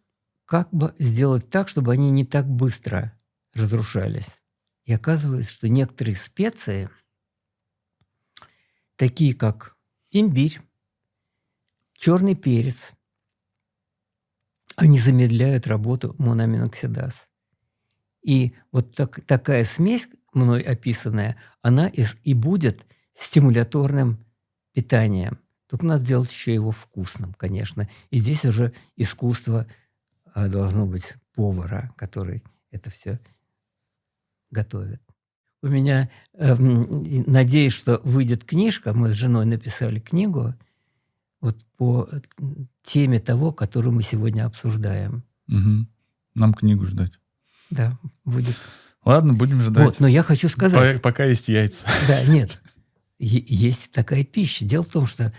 Как бы сделать так, чтобы они не так быстро разрушались? И оказывается, что некоторые специи, такие как имбирь, черный перец, они замедляют работу моноаминоксидаз. И вот такая смесь, мной описанная, она и будет стимуляторным питанием. Только надо сделать еще его вкусным, конечно. И здесь уже искусство должно быть повара, который это все готовит. У меня, надеюсь, что выйдет книжка, мы с женой написали книгу вот по теме того, которую мы сегодня обсуждаем. Угу. Нам книгу ждать. Да, будет. Ладно, будем ждать. Вот, но я хочу сказать... Пока есть яйца. Да, нет. Есть такая пища. Дело в том, что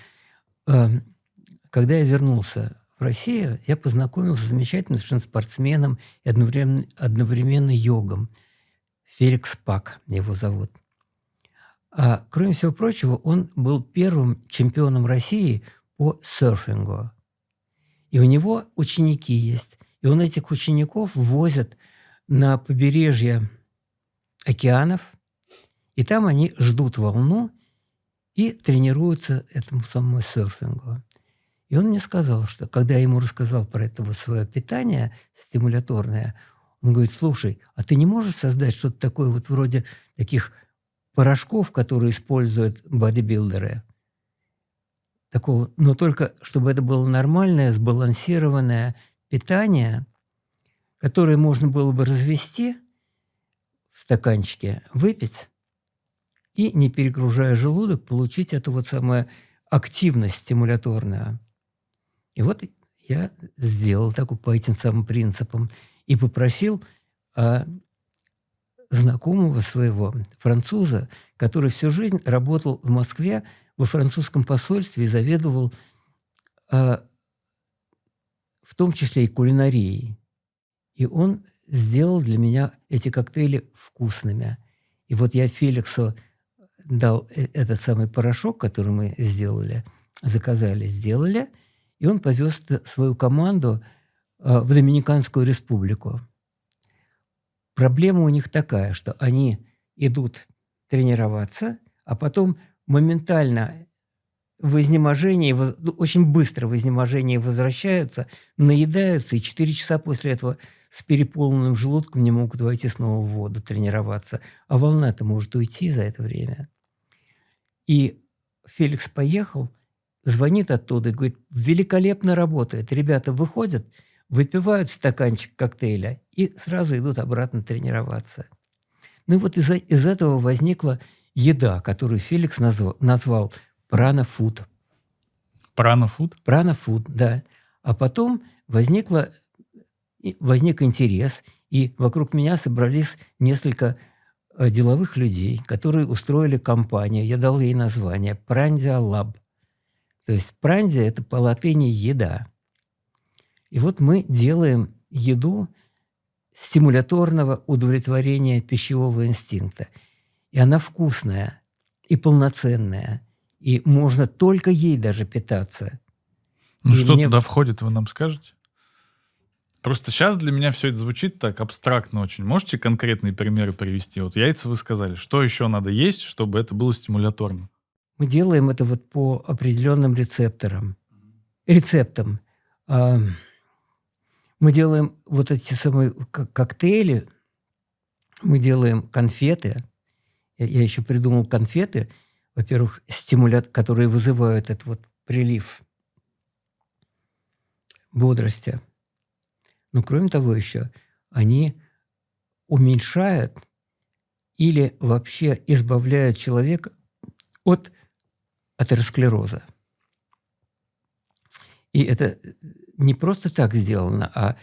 когда я вернулся в Россию, я познакомился с замечательным совершенно спортсменом и одновременно йогом. Феликс Пак его зовут. А кроме всего прочего, он был первым чемпионом России по серфингу. И у него ученики есть. И он этих учеников возит на побережье океанов, и там они ждут волну и тренируются этому самому серфингу. И он мне сказал, что когда я ему рассказал про это вот свое питание стимуляторное, он говорит: слушай, а ты не можешь создать что-то такое вот вроде таких порошков, которые используют бодибилдеры? Такого, но только чтобы это было нормальное, сбалансированное питание, которое можно было бы развести в стаканчике, выпить и, не перегружая желудок, получить эту вот самую активность стимуляторную. И вот я сделал так по этим самым принципам и попросил знакомого своего француза, который всю жизнь работал в Москве во французском посольстве и заведовал в том числе и кулинарией. И он сделал для меня эти коктейли вкусными. И вот я Феликсу дал этот самый порошок, который мы сделали, заказали, сделали, и он повез свою команду в Доминиканскую республику. Проблема у них такая, что они идут тренироваться, а потом моментально в изнеможении, очень быстро в изнеможении возвращаются, наедаются, и 4 часа после этого с переполненным желудком не могут войти снова в воду тренироваться. А волна-то может уйти за это время. И Феликс поехал, звонит оттуда и говорит: великолепно работает. Ребята выходят, выпивают стаканчик коктейля и сразу идут обратно тренироваться. Ну и вот из этого возникла еда, которую Феликс назвал прана-фуд. Прана-фуд? Прана-фуд, да. А потом возник интерес, и вокруг меня собрались несколько деловых людей, которые устроили компанию. Я дал ей название Prandia Lab. То есть Prandia – это по латыни «еда». И вот мы делаем еду стимуляторного удовлетворения пищевого инстинкта. И она вкусная и полноценная. И можно только ей даже питаться. Ну, и что туда входит, вы нам скажете? Просто сейчас для меня все это звучит так абстрактно очень. Можете конкретные примеры привести? Вот яйца вы сказали. Что еще надо есть, чтобы это было стимуляторно? Мы делаем это вот по определенным рецептам. Мы делаем вот эти самые коктейли, мы делаем конфеты. Я еще придумал конфеты, во-первых, которые вызывают этот вот прилив бодрости. Но кроме того еще они уменьшают или вообще избавляют человека от атеросклероза. И это не просто так сделано, а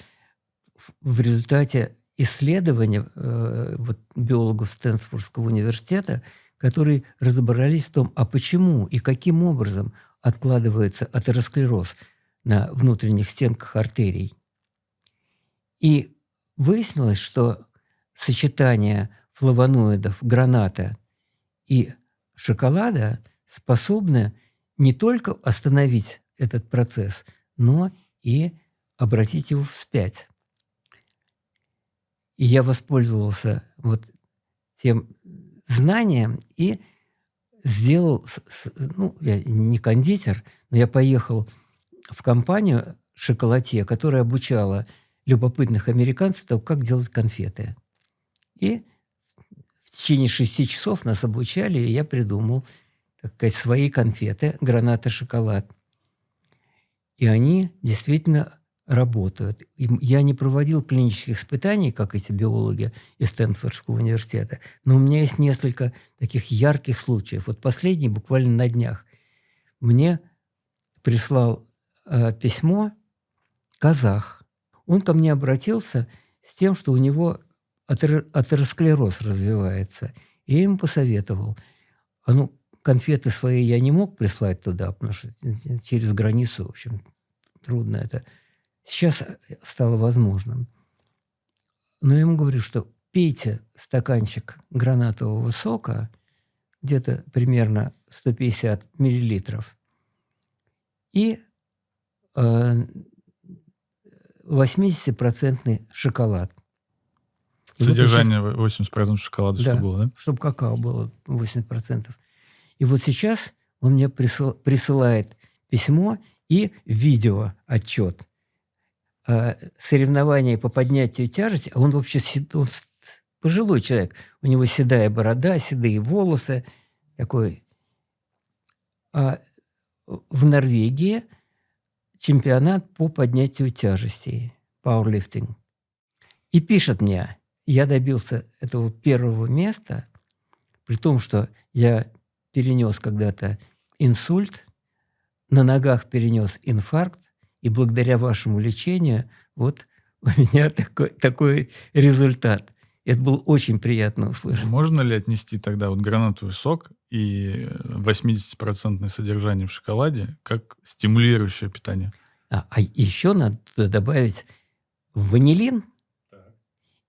в результате исследования биологов Стэнфордского университета, которые разобрались в том, а почему и каким образом откладывается атеросклероз на внутренних стенках артерий. И выяснилось, что сочетание флавоноидов граната и шоколада способны не только остановить этот процесс, но и обратить его вспять. И я воспользовался вот тем знанием и сделал, я не кондитер, но я поехал в компанию «Шоколатье», которая обучала любопытных американцев того, как делать конфеты. И в течение 6 часов нас обучали, и я придумал, так сказать, свои конфеты «Гранат и шоколад». И они действительно работают. И я не проводил клинических испытаний, как эти биологи из Стэнфордского университета, но у меня есть несколько таких ярких случаев. Вот последний, буквально на днях, мне прислал письмо казах. Он ко мне обратился с тем, что у него атеросклероз развивается. И я ему посоветовал. Конфеты свои я не мог прислать туда, потому что через границу, в общем, трудно это. Сейчас стало возможным. Но я ему говорю, что пейте стаканчик гранатового сока, где-то примерно 150 миллилитров, и 80% шоколад. Содержание 80% шоколада, да, что было, да? Чтобы какао было 80%. И вот сейчас он мне присылает письмо и видеоотчет. Соревнования по поднятию тяжести, а он вообще он пожилой человек, у него седая борода, седые волосы, такой. А в Норвегии чемпионат по поднятию тяжестей, powerlifting. И пишет мне, я добился этого первого места, при том, что я перенес когда-то инсульт, на ногах перенес инфаркт, и благодаря вашему лечению вот у меня такой результат. Это было очень приятно услышать. Можно ли отнести тогда вот гранатовый сок и 80% содержание в шоколаде как стимулирующее питание? А еще надо туда добавить ванилин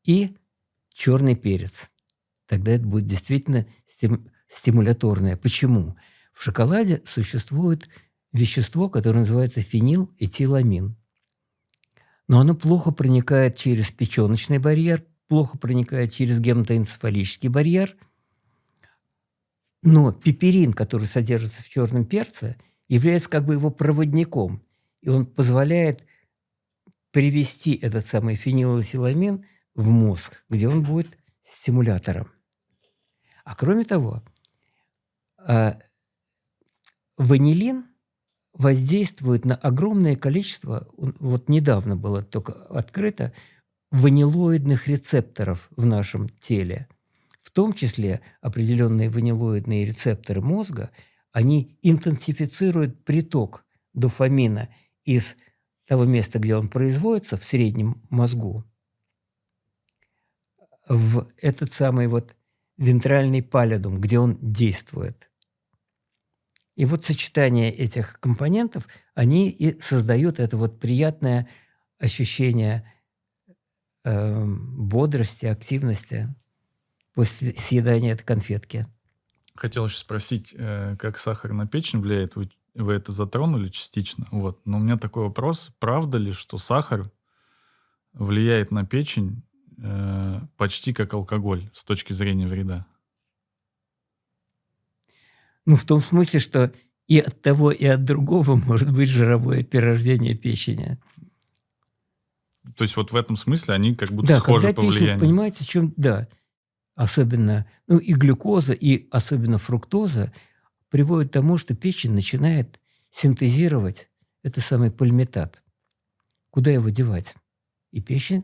и черный перец. Тогда это будет действительно стимуляторное. Почему? В шоколаде существует вещество, которое называется фенилэтиламин. Но оно плохо проникает через печеночный барьер, плохо проникает через гематоэнцефалический барьер. Но пеперин, который содержится в черном перце, является как бы его проводником. И он позволяет привести этот самый фенилэтиламин в мозг, где он будет стимулятором. А кроме того, ванилин воздействует на огромное количество, вот недавно было только открыто, ванилоидных рецепторов в нашем теле. В том числе определенные ванилоидные рецепторы мозга, они интенсифицируют приток дофамина из того места, где он производится, в среднем мозгу, в этот самый вот вентральный паллидум, где он действует. И вот сочетание этих компонентов, они и создают это вот приятное ощущение бодрости, активности после съедания этой конфетки. Хотел еще спросить, как сахар на печень влияет. Вы это затронули частично. Вот. Но у меня такой вопрос. Правда ли, что сахар влияет на печень почти как алкоголь с точки зрения вреда? В том смысле, что и от того, и от другого может быть жировое перерождение печени. То есть вот в этом смысле они как будто схожи по влиянию. Печень, понимаете, в чем? Да. Особенно, и глюкоза, и особенно фруктоза приводят к тому, что печень начинает синтезировать это самый пальмитат. Куда его девать? И печень,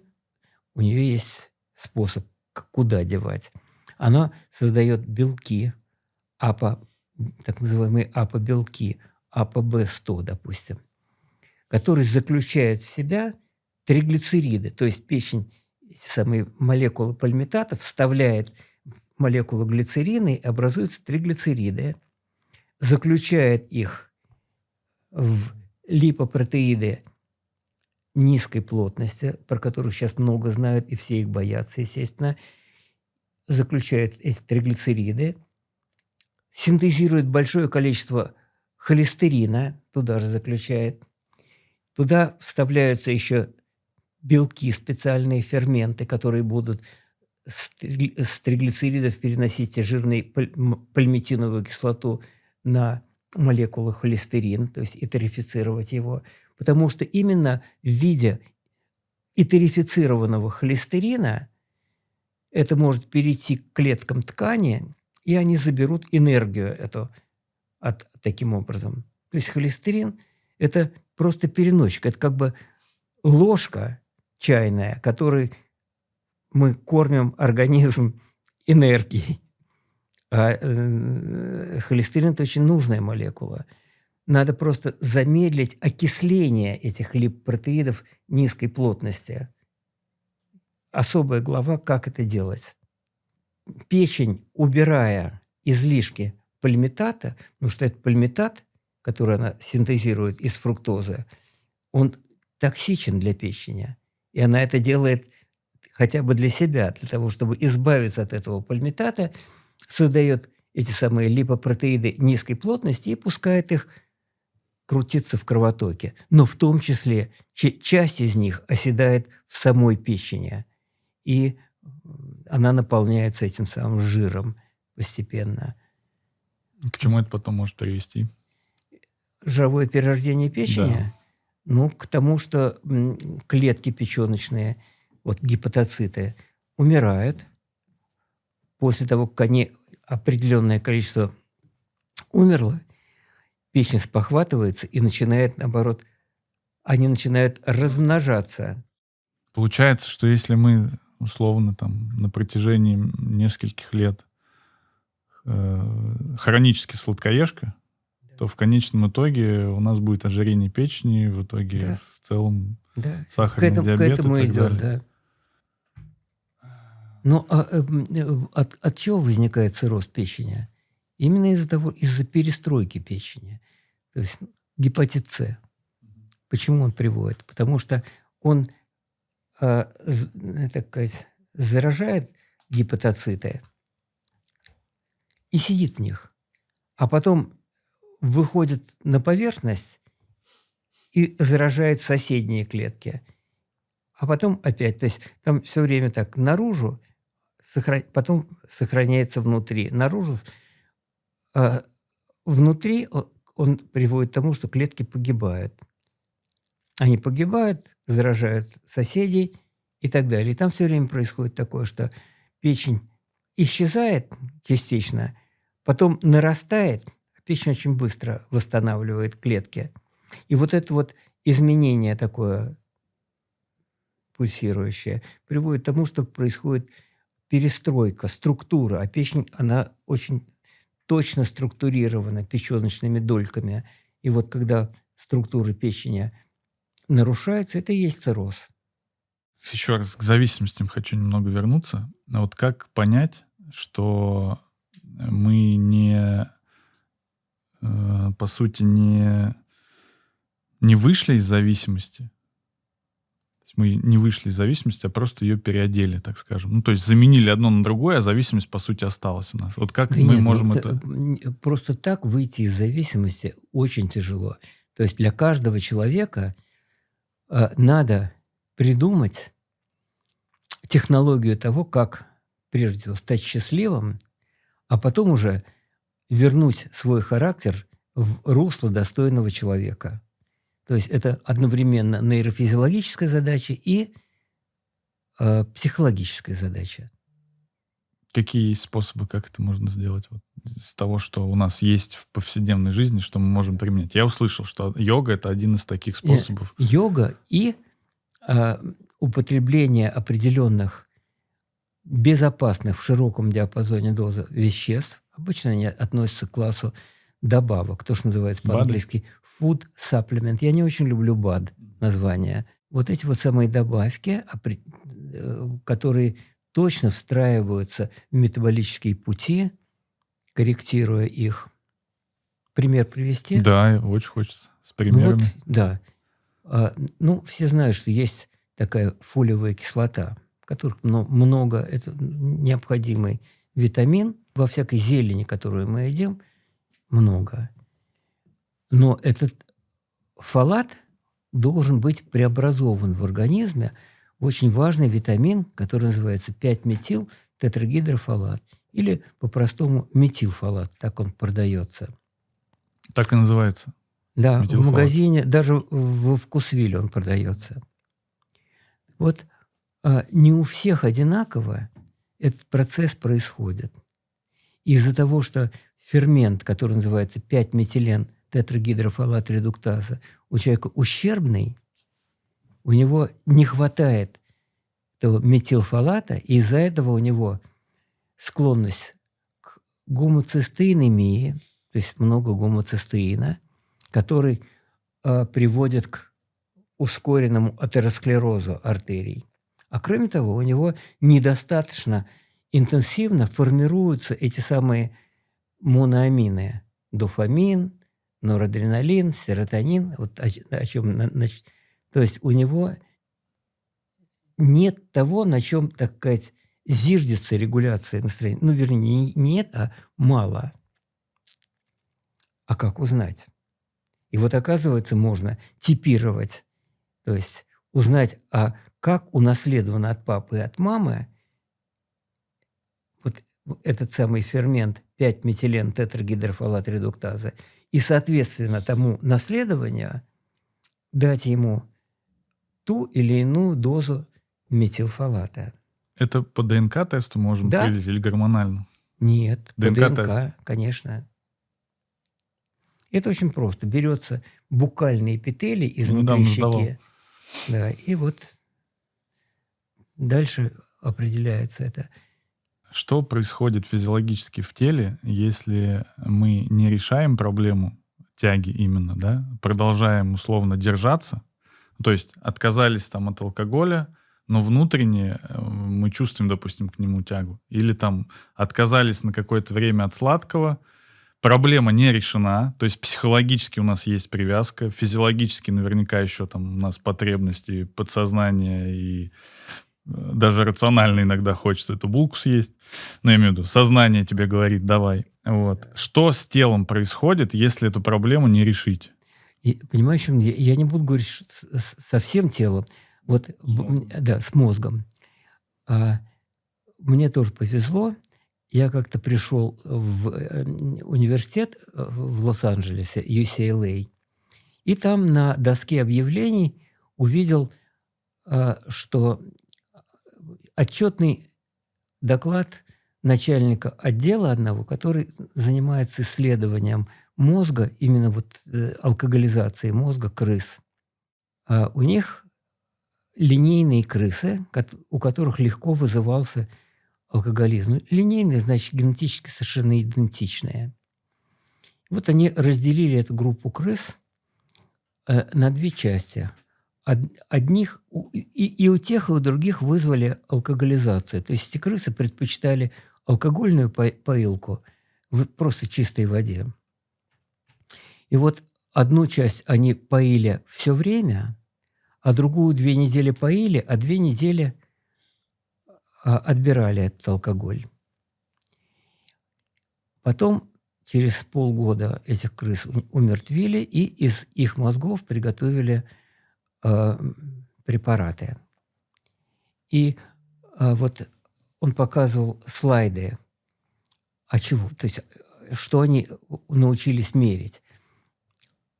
у нее есть способ, куда девать. Она создает белки, так называемые АПО-белки, АПО-Б100, допустим, которые заключают в себя триглицериды. То есть печень эти самые молекулы пальмитата вставляет молекулы глицерина и образуются триглицериды, заключает их в липопротеиды низкой плотности, про которых сейчас много знают, и все их боятся, естественно, заключает эти триглицериды, синтезирует большое количество холестерина, туда же заключает. Туда вставляются еще белки, специальные ферменты, которые будут с триглицеридов переносить жирную пальмитиновую кислоту на молекулу холестерин, то есть этерифицировать его. Потому что именно в виде этерифицированного холестерина это может перейти к клеткам ткани, и они заберут энергию эту таким образом. То есть холестерин – это просто переносчик, это как бы ложка чайная, которой мы кормим организм энергией. А холестерин – это очень нужная молекула. Надо просто замедлить окисление этих липопротеидов низкой плотности. Особая глава, как это делать. Печень, убирая излишки пальмитата, потому что этот пальмитат, который она синтезирует из фруктозы, он токсичен для печени. И она это делает хотя бы для себя, для того, чтобы избавиться от этого пальмитата, создает эти самые липопротеиды низкой плотности и пускает их крутиться в кровотоке. Но в том числе часть из них оседает в самой печени. И она наполняется этим самым жиром постепенно. К чему это потом может привести? Жировое перерождение печени? Да. Ну, к тому, что клетки печеночные, вот гепатоциты, умирают. После того, как они определенное количество умерло, печень спохватывается и начинает, наоборот, они начинают размножаться. Получается, что если мы условно там на протяжении нескольких лет хронически сладкоежка, то в конечном итоге у нас будет ожирение печени, в итоге в целом сахарный диабет к этому и так идет, далее. да. Но от чего возникает цирроз печени? Именно из-за перестройки печени. То есть гепатит С. Почему он приводит? Потому что он, так сказать, заражает гепатоциты и сидит в них. А потом выходит на поверхность и заражает соседние клетки. А потом опять, то есть там все время так наружу, потом сохраняется внутри. Наружу, внутри он приводит к тому, что клетки погибают. Они погибают, заражают соседей и так далее. И там все время происходит такое, что печень исчезает частично, потом нарастает, а печень очень быстро восстанавливает клетки. И вот это вот изменение такое пульсирующее приводит к тому, что происходит перестройка, структура. А печень, она очень точно структурирована печеночными дольками. И вот когда структура печени нарушается, это и есть цирроз. Еще раз к зависимостям хочу немного вернуться. Вот как понять, что мы по сути, не вышли из зависимости? Мы не вышли из зависимости, а просто ее переодели, так скажем. Ну, то есть заменили одно на другое, а зависимость, по сути, осталась у нас. Вот как мы можем это... Просто так выйти из зависимости очень тяжело. То есть для каждого человека надо придумать технологию того, как, прежде всего, стать счастливым, а потом уже вернуть свой характер в русло достойного человека. То есть это одновременно нейрофизиологическая задача и психологическая задача. Какие есть способы, как это можно сделать? Вот из того, что у нас есть в повседневной жизни, что мы можем применять. Я услышал, что йога – это один из таких способов. Йога и употребление определенных безопасных в широком диапазоне дозы веществ. Обычно они относятся к классу добавок, то, что называется по-английски food supplement. Я не очень люблю БАД название. Вот эти вот самые добавки, которые точно встраиваются в метаболические пути, корректируя их. Пример привести? Да, очень хочется. С Ну вот, примерами. да. Все знают, что есть такая фолиевая кислота, в которых много, это необходимый витамин во всякой зелени, которую мы едим, много. Но этот фолат должен быть преобразован в организме в очень важный витамин, который называется 5-метил-тетрагидрофолат, или по-простому метилфолат, так он продается. Так и называется. Да, Метилфолат. в магазине, даже в Вкусвилле он продается. Вот не у всех одинаково этот процесс происходит. Из-за того, что фермент, который называется 5-метилен-тетрагидрофолат редуктаза, у человека ущербный, у него не хватает этого метилфолата, и из-за этого у него склонность к гомоцистеинемии, то есть много гомоцистеина, который приводит к ускоренному атеросклерозу артерий. А кроме того, у него недостаточно интенсивно формируются эти самые моноамины: дофамин, норадреналин, серотонин. Вот о чем, то есть у него нет того, на чем, так сказать, зиждется регуляция настроения. Ну, вернее, нет, а мало. А как узнать? И вот, оказывается, можно типировать, то есть узнать, как унаследовано от папы и от мамы вот этот самый фермент 5-метилен-тетрагидрофолат редуктаза, и, соответственно, тому наследованию дать ему ту или иную дозу метилфолата. Это по ДНК-тесту можем Да. определить или гормонально? Нет, по ДНК-тест. ДНК, конечно. Это очень просто. Берется букальный эпителий изнутри щеки. Да, и вот дальше определяется это. Что происходит физиологически в теле, если мы не решаем проблему тяги именно, да, продолжаем условно держаться, то есть отказались там от алкоголя, но внутренне мы чувствуем, допустим, к нему тягу, или там отказались на какое-то время от сладкого, проблема не решена, то есть психологически у нас есть привязка, физиологически наверняка еще там у нас потребности подсознания и даже рационально иногда хочется эту булку съесть. Но я имею в виду, сознание тебе говорит, давай. Вот. Что с телом происходит, если эту проблему не решить? Понимаешь, я не буду говорить со всем телом. Вот, да, с мозгом. Мне тоже повезло. Я как-то пришел в университет в Лос-Анджелесе, UCLA, и там на доске объявлений увидел, что отчетный доклад начальника отдела одного, который занимается исследованием мозга, именно вот алкоголизацией мозга крыс. У них линейные крысы, у которых легко вызывался алкоголизм. Линейные, значит, генетически совершенно идентичные. Вот они разделили эту группу крыс на две части. Одних и у тех, и у других вызвали алкоголизацию. То есть эти крысы предпочитали алкогольную поилку в просто чистой воде. И вот одну часть они поили все время, а другую 2 недели поили, а 2 недели отбирали этот алкоголь. Потом через полгода этих крыс умертвили и из их мозгов приготовили препараты. И вот он показывал слайды, чего, то есть что они научились мерить.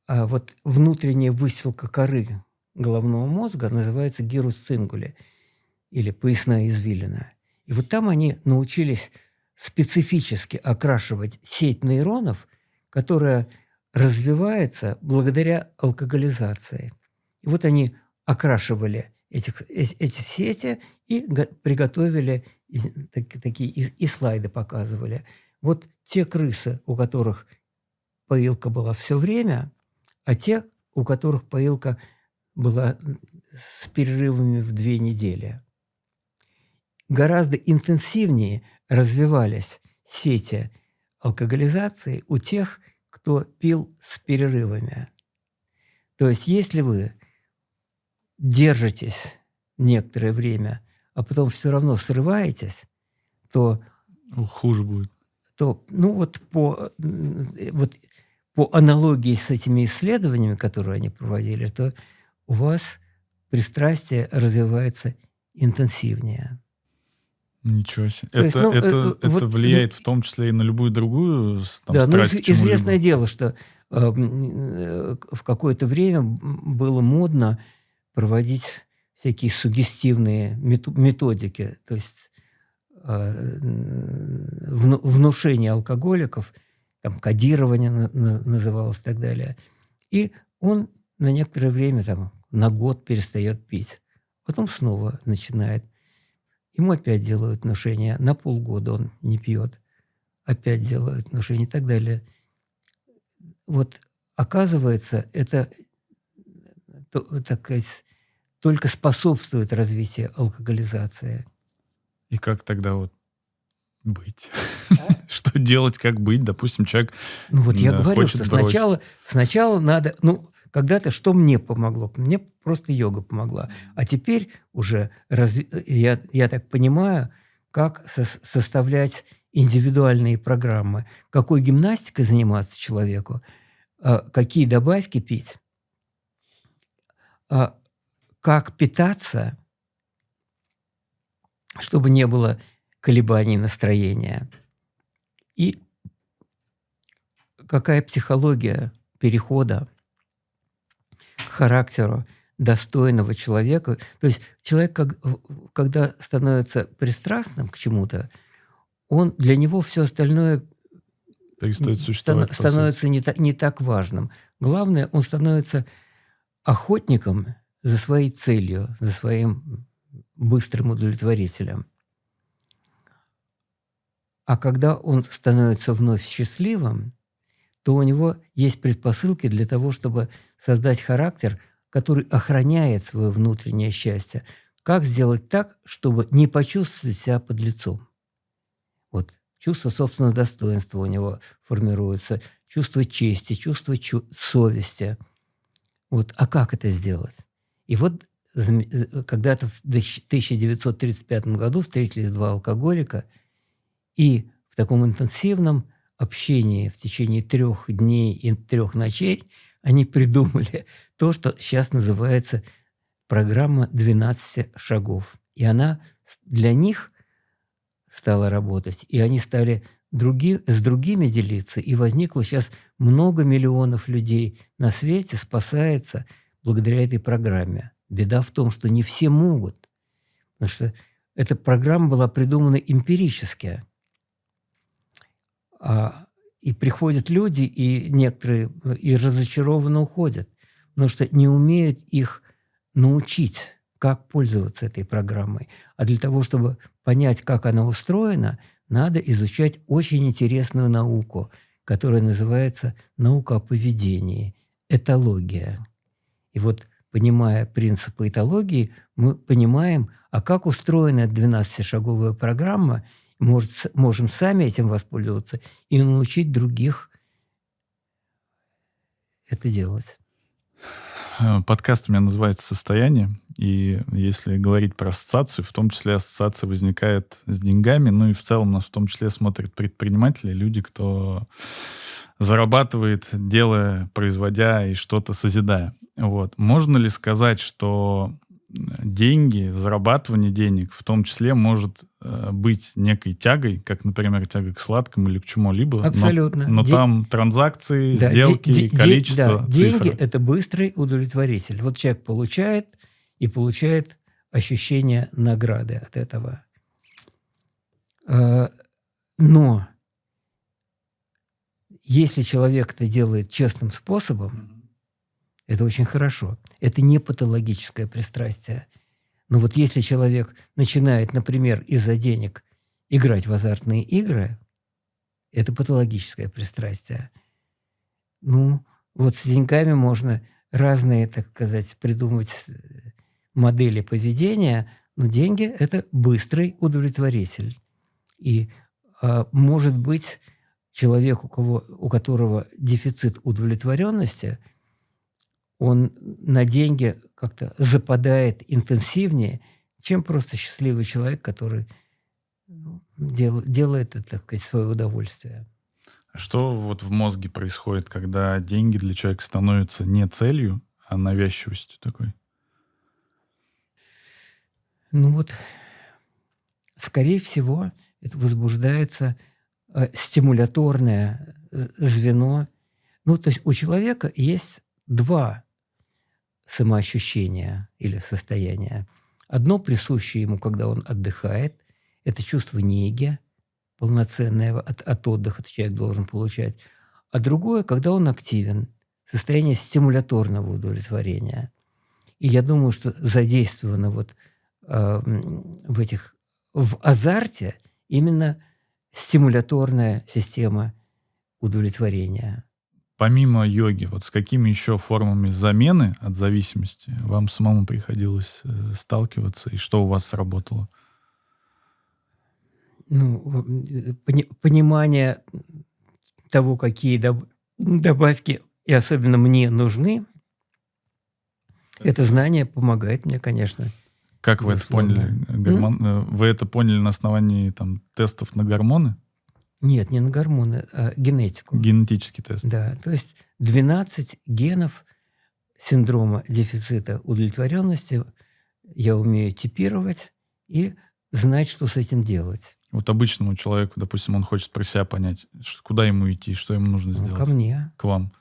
Вот внутренняя выстилка коры головного мозга называется гирус цингули, или поясная извилина. И вот там они научились специфически окрашивать сеть нейронов, которая развивается благодаря алкоголизации. И вот они окрашивали эти сети и приготовили такие, и слайды показывали. Вот те крысы, у которых поилка была все время, а те, у которых поилка была с перерывами в 2 недели. гораздо интенсивнее развивались сети алкоголизации у тех, кто пил с перерывами. То есть если вы держитесь некоторое время, а потом все равно срываетесь, то Хуже будет. по аналогии с этими исследованиями, которые они проводили, то у вас пристрастие развивается интенсивнее. Ничего себе. То есть, Это влияет в том числе и на любую другую страсть к чему-либо. Известное дело, что в какое-то время было модно проводить всякие суггестивные методики, то есть внушение алкоголиков, там кодирование называлось и так далее. И он на некоторое время, на год перестает пить. Потом снова начинает. Ему опять делают внушение. На полгода он не пьет. Опять делают внушение и так далее. Вот оказывается, это, так сказать, только способствует развитию алкоголизации. И как тогда быть? Что делать, как быть? Допустим, человек я говорю, хочет что бросить. сначала надо... когда-то что мне помогло? Мне просто йога помогла. А теперь уже я так понимаю, как составлять индивидуальные программы, какой гимнастикой заниматься человеку, какие добавки пить, как питаться, чтобы не было колебаний настроения, и какая психология перехода к характеру достойного человека. То есть человек, когда становится пристрастным к чему-то, для него все остальное Перестает существовать. становится не так важным. Главное, он становится охотником за своей целью, за своим быстрым удовлетворителем. А когда он становится вновь счастливым, то у него есть предпосылки для того, чтобы создать характер, который охраняет свое внутреннее счастье. Как сделать так, чтобы не почувствовать себя подлецом? Чувство собственного достоинства у него формируется, чувство чести, чувство совести. А как это сделать? И когда-то в 1935 году встретились два алкоголика, и в таком интенсивном общении в течение 3 дней и 3 ночей они придумали то, что сейчас называется программа 12 шагов. И она для них стала работать, и они стали с другими делиться, и возникло сейчас много миллионов людей на свете спасается благодаря этой программе. Беда в том, что не все могут, потому что эта программа была придумана эмпирически. И приходят люди, и некоторые и разочарованно уходят, потому что не умеют их научить, как пользоваться этой программой. А для того, чтобы понять, как она устроена, надо изучать очень интересную науку, которая называется наука о поведении, этология. И понимая принципы этологии, мы понимаем, как устроена эта 12-шаговая программа, можем сами этим воспользоваться и научить других это делать. Подкаст у меня называется «Состояние». И если говорить про ассоциацию, в том числе ассоциация возникает с деньгами. И в целом нас в том числе смотрят предприниматели, люди, кто зарабатывает, делая, производя и что-то созидая. Можно ли сказать, что деньги, зарабатывание денег в том числе может быть некой тягой, как, например, тяга к сладкому или к чему-либо? Абсолютно. Но там транзакции, сделки, количество, цифры. Деньги – это быстрый удовлетворитель. Человек получает и получает ощущение награды от этого. Но если человек это делает честным способом, это очень хорошо. Это не патологическое пристрастие. Но если человек начинает, например, из-за денег играть в азартные игры, это патологическое пристрастие. С деньгами можно разные, так сказать, придумать модели поведения, Но деньги – это быстрый удовлетворитель. И, может быть, человек, у которого дефицит удовлетворенности, он на деньги как-то западает интенсивнее, чем просто счастливый человек, который делает это, так сказать, в свое удовольствие. Что вот в мозге происходит, когда деньги для человека становятся не целью, а навязчивостью такой? Ну вот, скорее всего, это возбуждается стимуляторное звено. Ну, то есть у человека есть два самоощущения или состояния. Одно присущее ему, когда он отдыхает, это чувство неги, полноценное от отдыха человек должен получать. А другое, когда он активен, состояние стимуляторного удовлетворения. И я думаю, что задействовано вот в азарте именно стимуляторная система удовлетворения. Помимо йоги, вот с какими еще формами замены от зависимости вам самому приходилось сталкиваться, и что у вас сработало? Ну, понимание того, какие добавки и особенно мне нужны, это знание помогает мне, конечно. Как вы это поняли? Вы это поняли на основании тестов на гормоны? Нет, не на гормоны, а генетику. Генетический тест. Да, то есть 12 генов синдрома дефицита удовлетворенности я умею типировать и знать, что с этим делать. Вот обычному человеку, допустим, он хочет про себя понять, куда ему идти, что ему нужно сделать. Ко мне. К вам.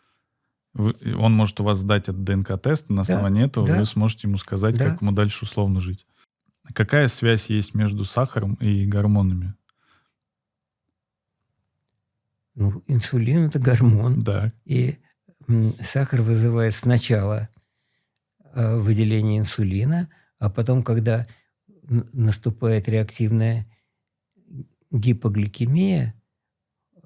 Он может у вас сдать этот ДНК-тест, на основании этого вы сможете ему сказать, как ему дальше условно жить. Какая связь есть между сахаром и гормонами? Ну, инсулин – это гормон. Да. И сахар вызывает сначала выделение инсулина, а потом, когда наступает реактивная гипогликемия,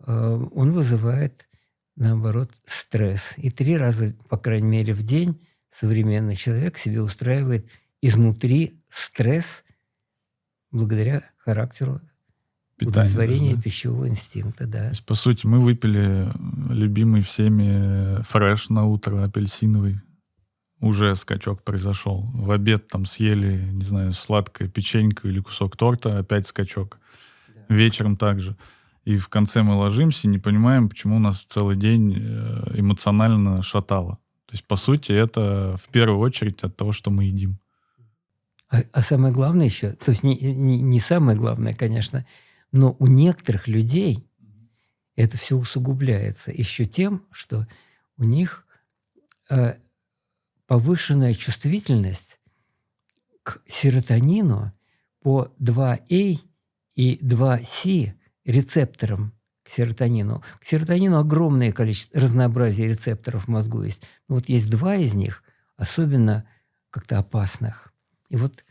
он вызывает, наоборот, стресс. И 3 раза, по крайней мере, в день современный человек себе устраивает изнутри стресс благодаря характеру удовлетворения пищевого инстинкта. Да. То есть, по сути, мы выпили любимый всеми фреш на утро апельсиновый. Уже скачок произошел. В обед съели, не знаю, сладкое печеньку или кусок торта, опять скачок. Да. Вечером также. И в конце мы ложимся и не понимаем, почему у нас целый день эмоционально шатало. То есть, по сути, это в первую очередь от того, что мы едим. А самое главное еще, то есть не самое главное, конечно, но у некоторых людей это все усугубляется еще тем, что у них повышенная чувствительность к серотонину по 2А и 2С рецепторам к серотонину. К серотонину огромное количество, разнообразие рецепторов в мозгу есть. Но вот есть 2 из них, особенно как-то опасных. И вот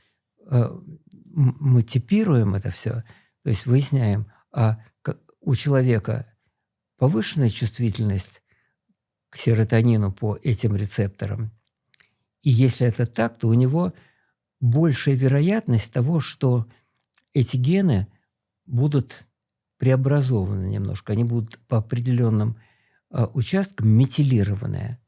мы типируем это все, то есть выясняем, у человека повышенная чувствительность к серотонину по этим рецепторам. И если это так, то у него большая вероятность того, что эти гены будут преобразованы немножко, они будут по определенным участкам метилированы.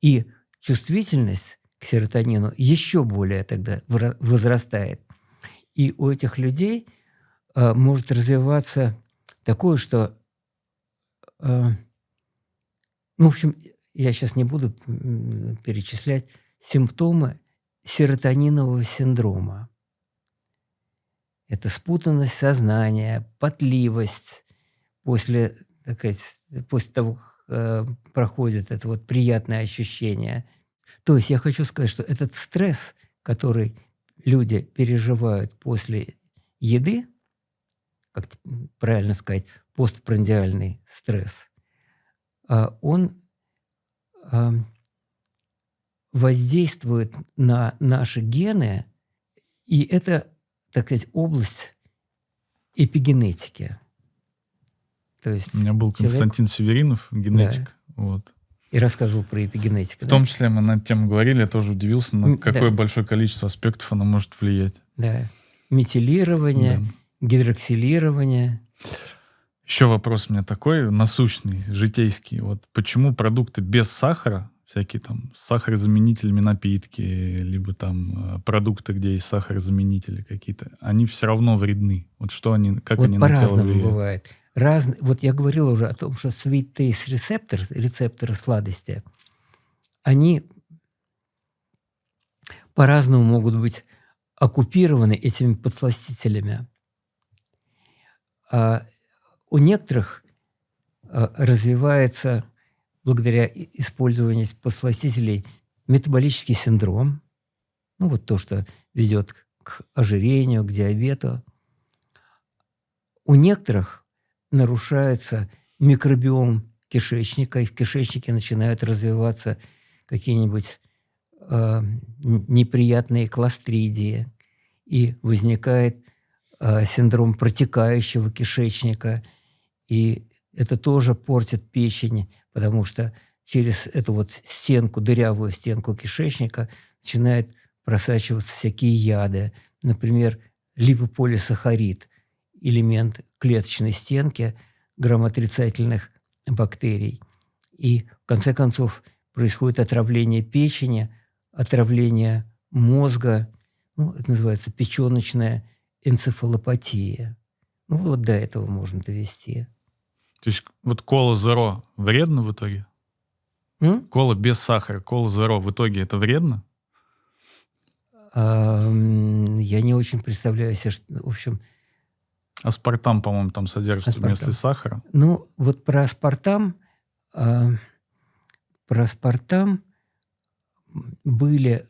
И чувствительность к серотонину еще более тогда возрастает. И у этих людей может развиваться такое, что... в общем, я сейчас не буду перечислять симптомы серотонинового синдрома. Это спутанность сознания, потливость после того, как проходит это вот приятное ощущение. То есть я хочу сказать, что этот стресс, который люди переживают после еды, как правильно сказать, постпрандиальный стресс, он воздействует на наши гены, и это, так сказать, область эпигенетики. То есть у меня был Константин Северинов, генетик. Да. Вот. и рассказывал про эпигенетику. В том числе мы на эту тему говорили, я тоже удивился, на какое Да. большое количество аспектов оно может влиять. Да. Метилирование, гидроксилирование. Еще вопрос у меня такой, насущный, житейский. Вот почему продукты без сахара, всякие там с сахарозаменителями напитки, либо там продукты, где есть сахарозаменители какие-то, они все равно вредны? Вот что они, как Вот они на тело по-разному влияют? бывает. Вот я говорил уже о том, что sweet taste receptors, рецепторы сладости, они по-разному могут быть оккупированы этими подсластителями. У некоторых развивается, благодаря использованию подсластителей, метаболический синдром. Ну, вот то, что ведет к ожирению, к диабету. У некоторых нарушается микробиом кишечника, и в кишечнике начинают развиваться какие-нибудь неприятные кластридии, и возникает синдром протекающего кишечника, и это тоже портит печень, потому что через эту вот стенку, дырявую стенку кишечника начинают просачиваться всякие яды. Например, липополисахарид, элемент клеточной стенки грамотрицательных бактерий. И в конце концов происходит отравление печени, отравление мозга, ну, это называется печеночная энцефалопатия. Ну, вот до этого можно довести. То есть вот кола зеро вредно в итоге? Кола без сахара, кола зеро в итоге это вредно? Я не очень представляю себе, в общем... Аспартам, по-моему, там содержится вместо сахара. Ну, вот про аспартам были...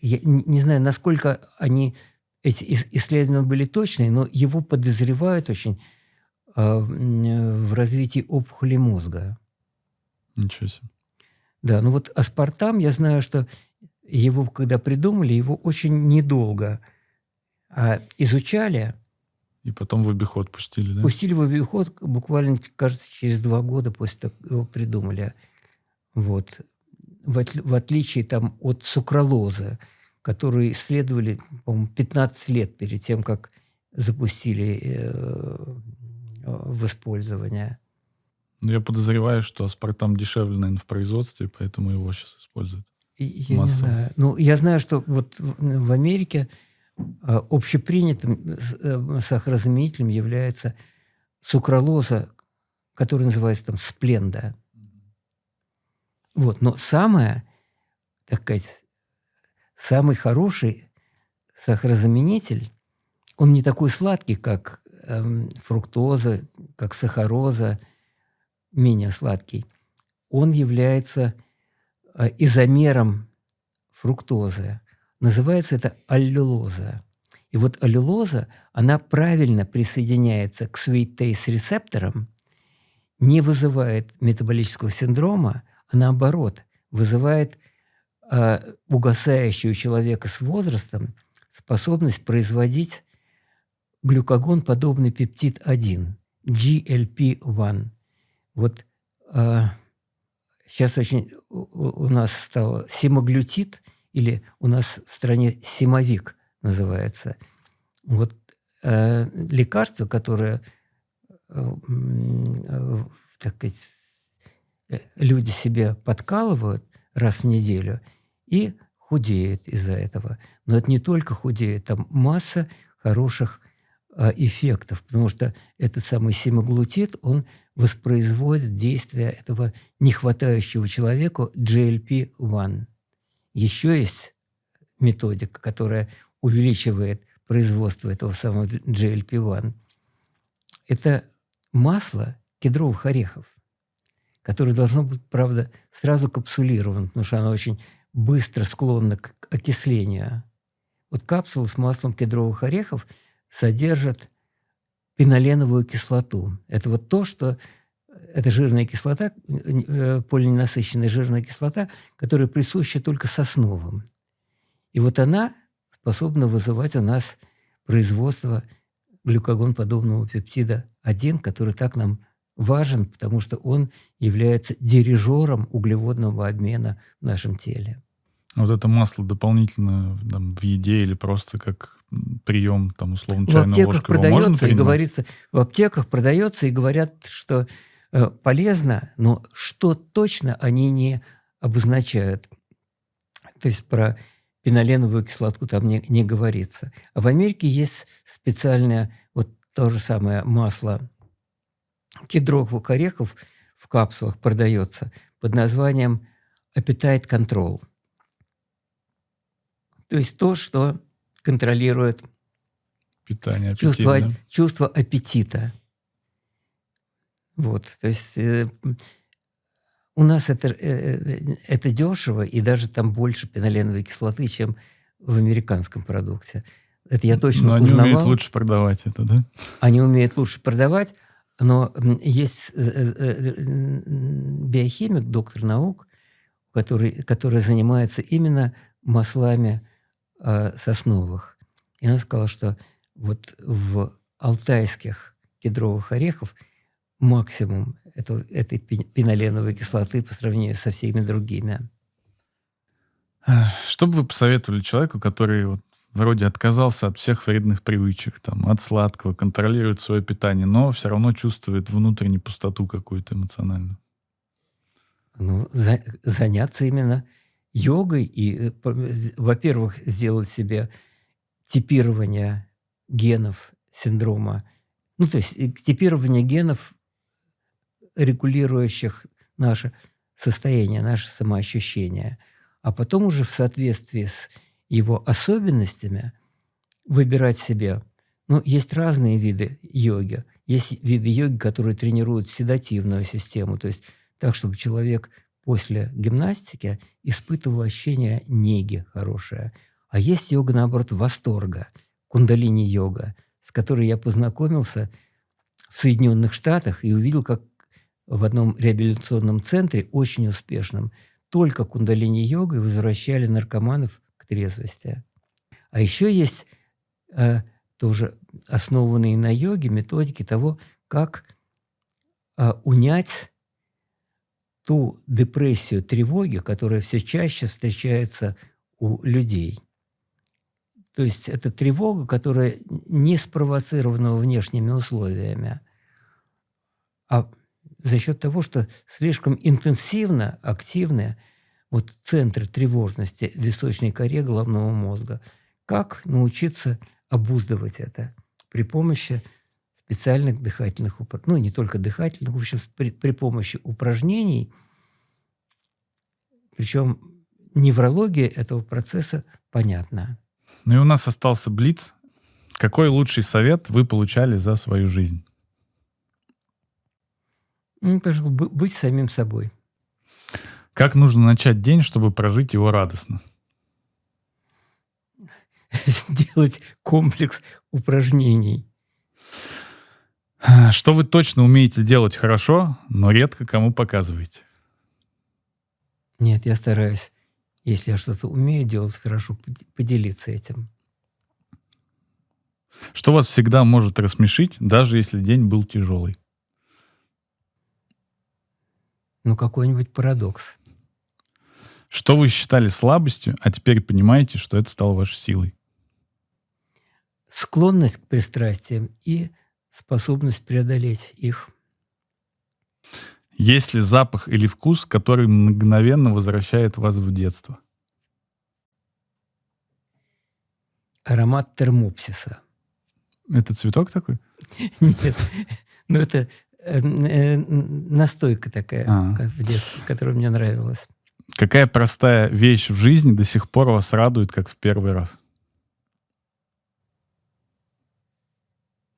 Я не знаю, насколько эти исследования были точные, но его подозревают очень в развитии опухоли мозга. Ничего себе. Да, ну вот аспартам, я знаю, что его, когда придумали, его очень недолго изучали. И потом в обиход пустили, да? Пустили в обиход буквально, кажется, через 2 года после того, как его придумали. Вот. В отличие там от сукралозы, которую исследовали, по-моему, 15 лет перед тем, как запустили в использование. Ну, я подозреваю, что аспартам дешевле, наверное, в производстве, поэтому его сейчас используют. Я не знаю. Ну, я знаю, что вот в Америке общепринятым сахарозаменителем является сукралоза, которая называется там спленда. Вот. Но самый хороший сахарозаменитель, он не такой сладкий, как фруктоза, как сахароза, менее сладкий. Он является изомером фруктозы. Называется это аллюлоза. И вот аллюлоза, она правильно присоединяется к sweet taste рецепторам, не вызывает метаболического синдрома, а наоборот, вызывает угасающую у человека с возрастом способность производить глюкагон-подобный пептид-1, GLP-1. Вот сейчас очень у нас стало семаглютид, или у нас в стране семовик называется. Вот лекарство, которое, так сказать, люди себе подкалывают раз в неделю и худеют из-за этого. Но это не только худеют, там масса хороших эффектов, потому что этот самый семаглутид, он воспроизводит действие этого нехватающего человеку GLP-1. Еще есть методика, которая увеличивает производство этого самого GLP-1. Это масло кедровых орехов, которое должно быть, правда, сразу капсулировано, потому что оно очень быстро склонно к окислению. Вот капсулы с маслом кедровых орехов содержат пеноленовую кислоту. Это вот то, что... Это жирная кислота, полиненасыщенная жирная кислота, которая присуща только сосновым. И вот она способна вызывать у нас производство глюкагон-подобного пептида 1, который так нам важен, потому что он является дирижером углеводного обмена в нашем теле. Вот это масло дополнительно там, в еде или просто как прием, там, условно, В чайную аптеках ложку, его можно продается и принимать? говорится, в аптеках продается и говорят, что полезно, но что точно они не обозначают. То есть про пеноленовую кислоту там не говорится. А в Америке есть специальное вот то же самое масло кедровых орехов в капсулах продается под названием Appetite Control. То есть то, что контролирует Питание, аппетит, да? чувство аппетита. Вот, то есть у нас это дешево, и даже там больше пеноленовой кислоты, чем в американском продукте. Это я точно Но они узнавал. умеют лучше продавать это, да? Они умеют лучше продавать, но есть биохимик, доктор наук, который занимается именно маслами сосновых. И она сказала, что вот в алтайских кедровых орехах максимум этой пеноленовой кислоты по сравнению со всеми другими. Что бы вы посоветовали человеку, который вот вроде отказался от всех вредных привычек, там, от сладкого, контролирует свое питание, но все равно чувствует внутреннюю пустоту какую-то эмоциональную? Ну, заняться именно йогой и, во-первых, сделать себе типирование генов синдрома, ну, то есть типирование генов, регулирующих наше состояние, наше самоощущение, а потом уже в соответствии с его особенностями выбирать себе. Ну, есть разные виды йоги. Есть виды йоги, которые тренируют седативную систему, то есть так, чтобы человек после гимнастики испытывал ощущение неги хорошее. А есть йога, наоборот, восторга, кундалини-йога, с которой я познакомился в Соединенных Штатах и увидел, как в одном реабилитационном центре, очень успешном, только кундалини-йогой возвращали наркоманов к трезвости. А еще есть тоже основанные на йоге методики того, как унять ту депрессию, тревоги, которая все чаще встречается у людей. То есть это тревога, которая не спровоцирована внешними условиями, а за счет того, что слишком интенсивно активны вот центры тревожности в височной коре головного мозга. Как научиться обуздывать это при помощи специальных дыхательных упражнений, ну, не только дыхательных, в общем, при помощи упражнений. Причем неврология этого процесса понятна. Ну и у нас остался блиц. Какой лучший совет вы получали за свою жизнь? Ну, пожалуй, быть самим собой. Как нужно начать день, чтобы прожить его радостно? Сделать комплекс упражнений. Что вы точно умеете делать хорошо, но редко кому показываете? Нет, я стараюсь, если я что-то умею делать хорошо, поделиться этим. Что вас всегда может рассмешить, даже если день был тяжелый? Ну, какой-нибудь парадокс. Что вы считали слабостью, а теперь понимаете, что это стало вашей силой? Склонность к пристрастиям и способность преодолеть их. Есть ли запах или вкус, который мгновенно возвращает вас в детство? Аромат термопсиса. Это цветок такой? Нет, ну это настойка такая, как в детстве, которая мне нравилась. Какая простая вещь в жизни до сих пор вас радует, как в первый раз?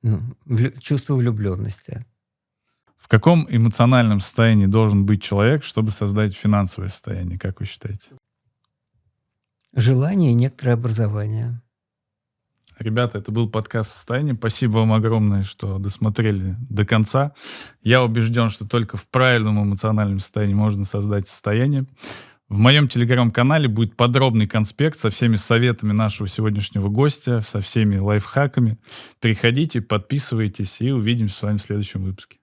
Ну, чувство влюбленности. В каком эмоциональном состоянии должен быть человек, чтобы создать финансовое состояние, как вы считаете? Желание и некоторое образование. Ребята, это был подкаст «Состояние». Спасибо вам огромное, что досмотрели до конца. Я убежден, что только в правильном эмоциональном состоянии можно создать состояние. В моем телеграм-канале будет подробный конспект со всеми советами нашего сегодняшнего гостя, со всеми лайфхаками. Переходите, подписывайтесь и увидимся с вами в следующем выпуске.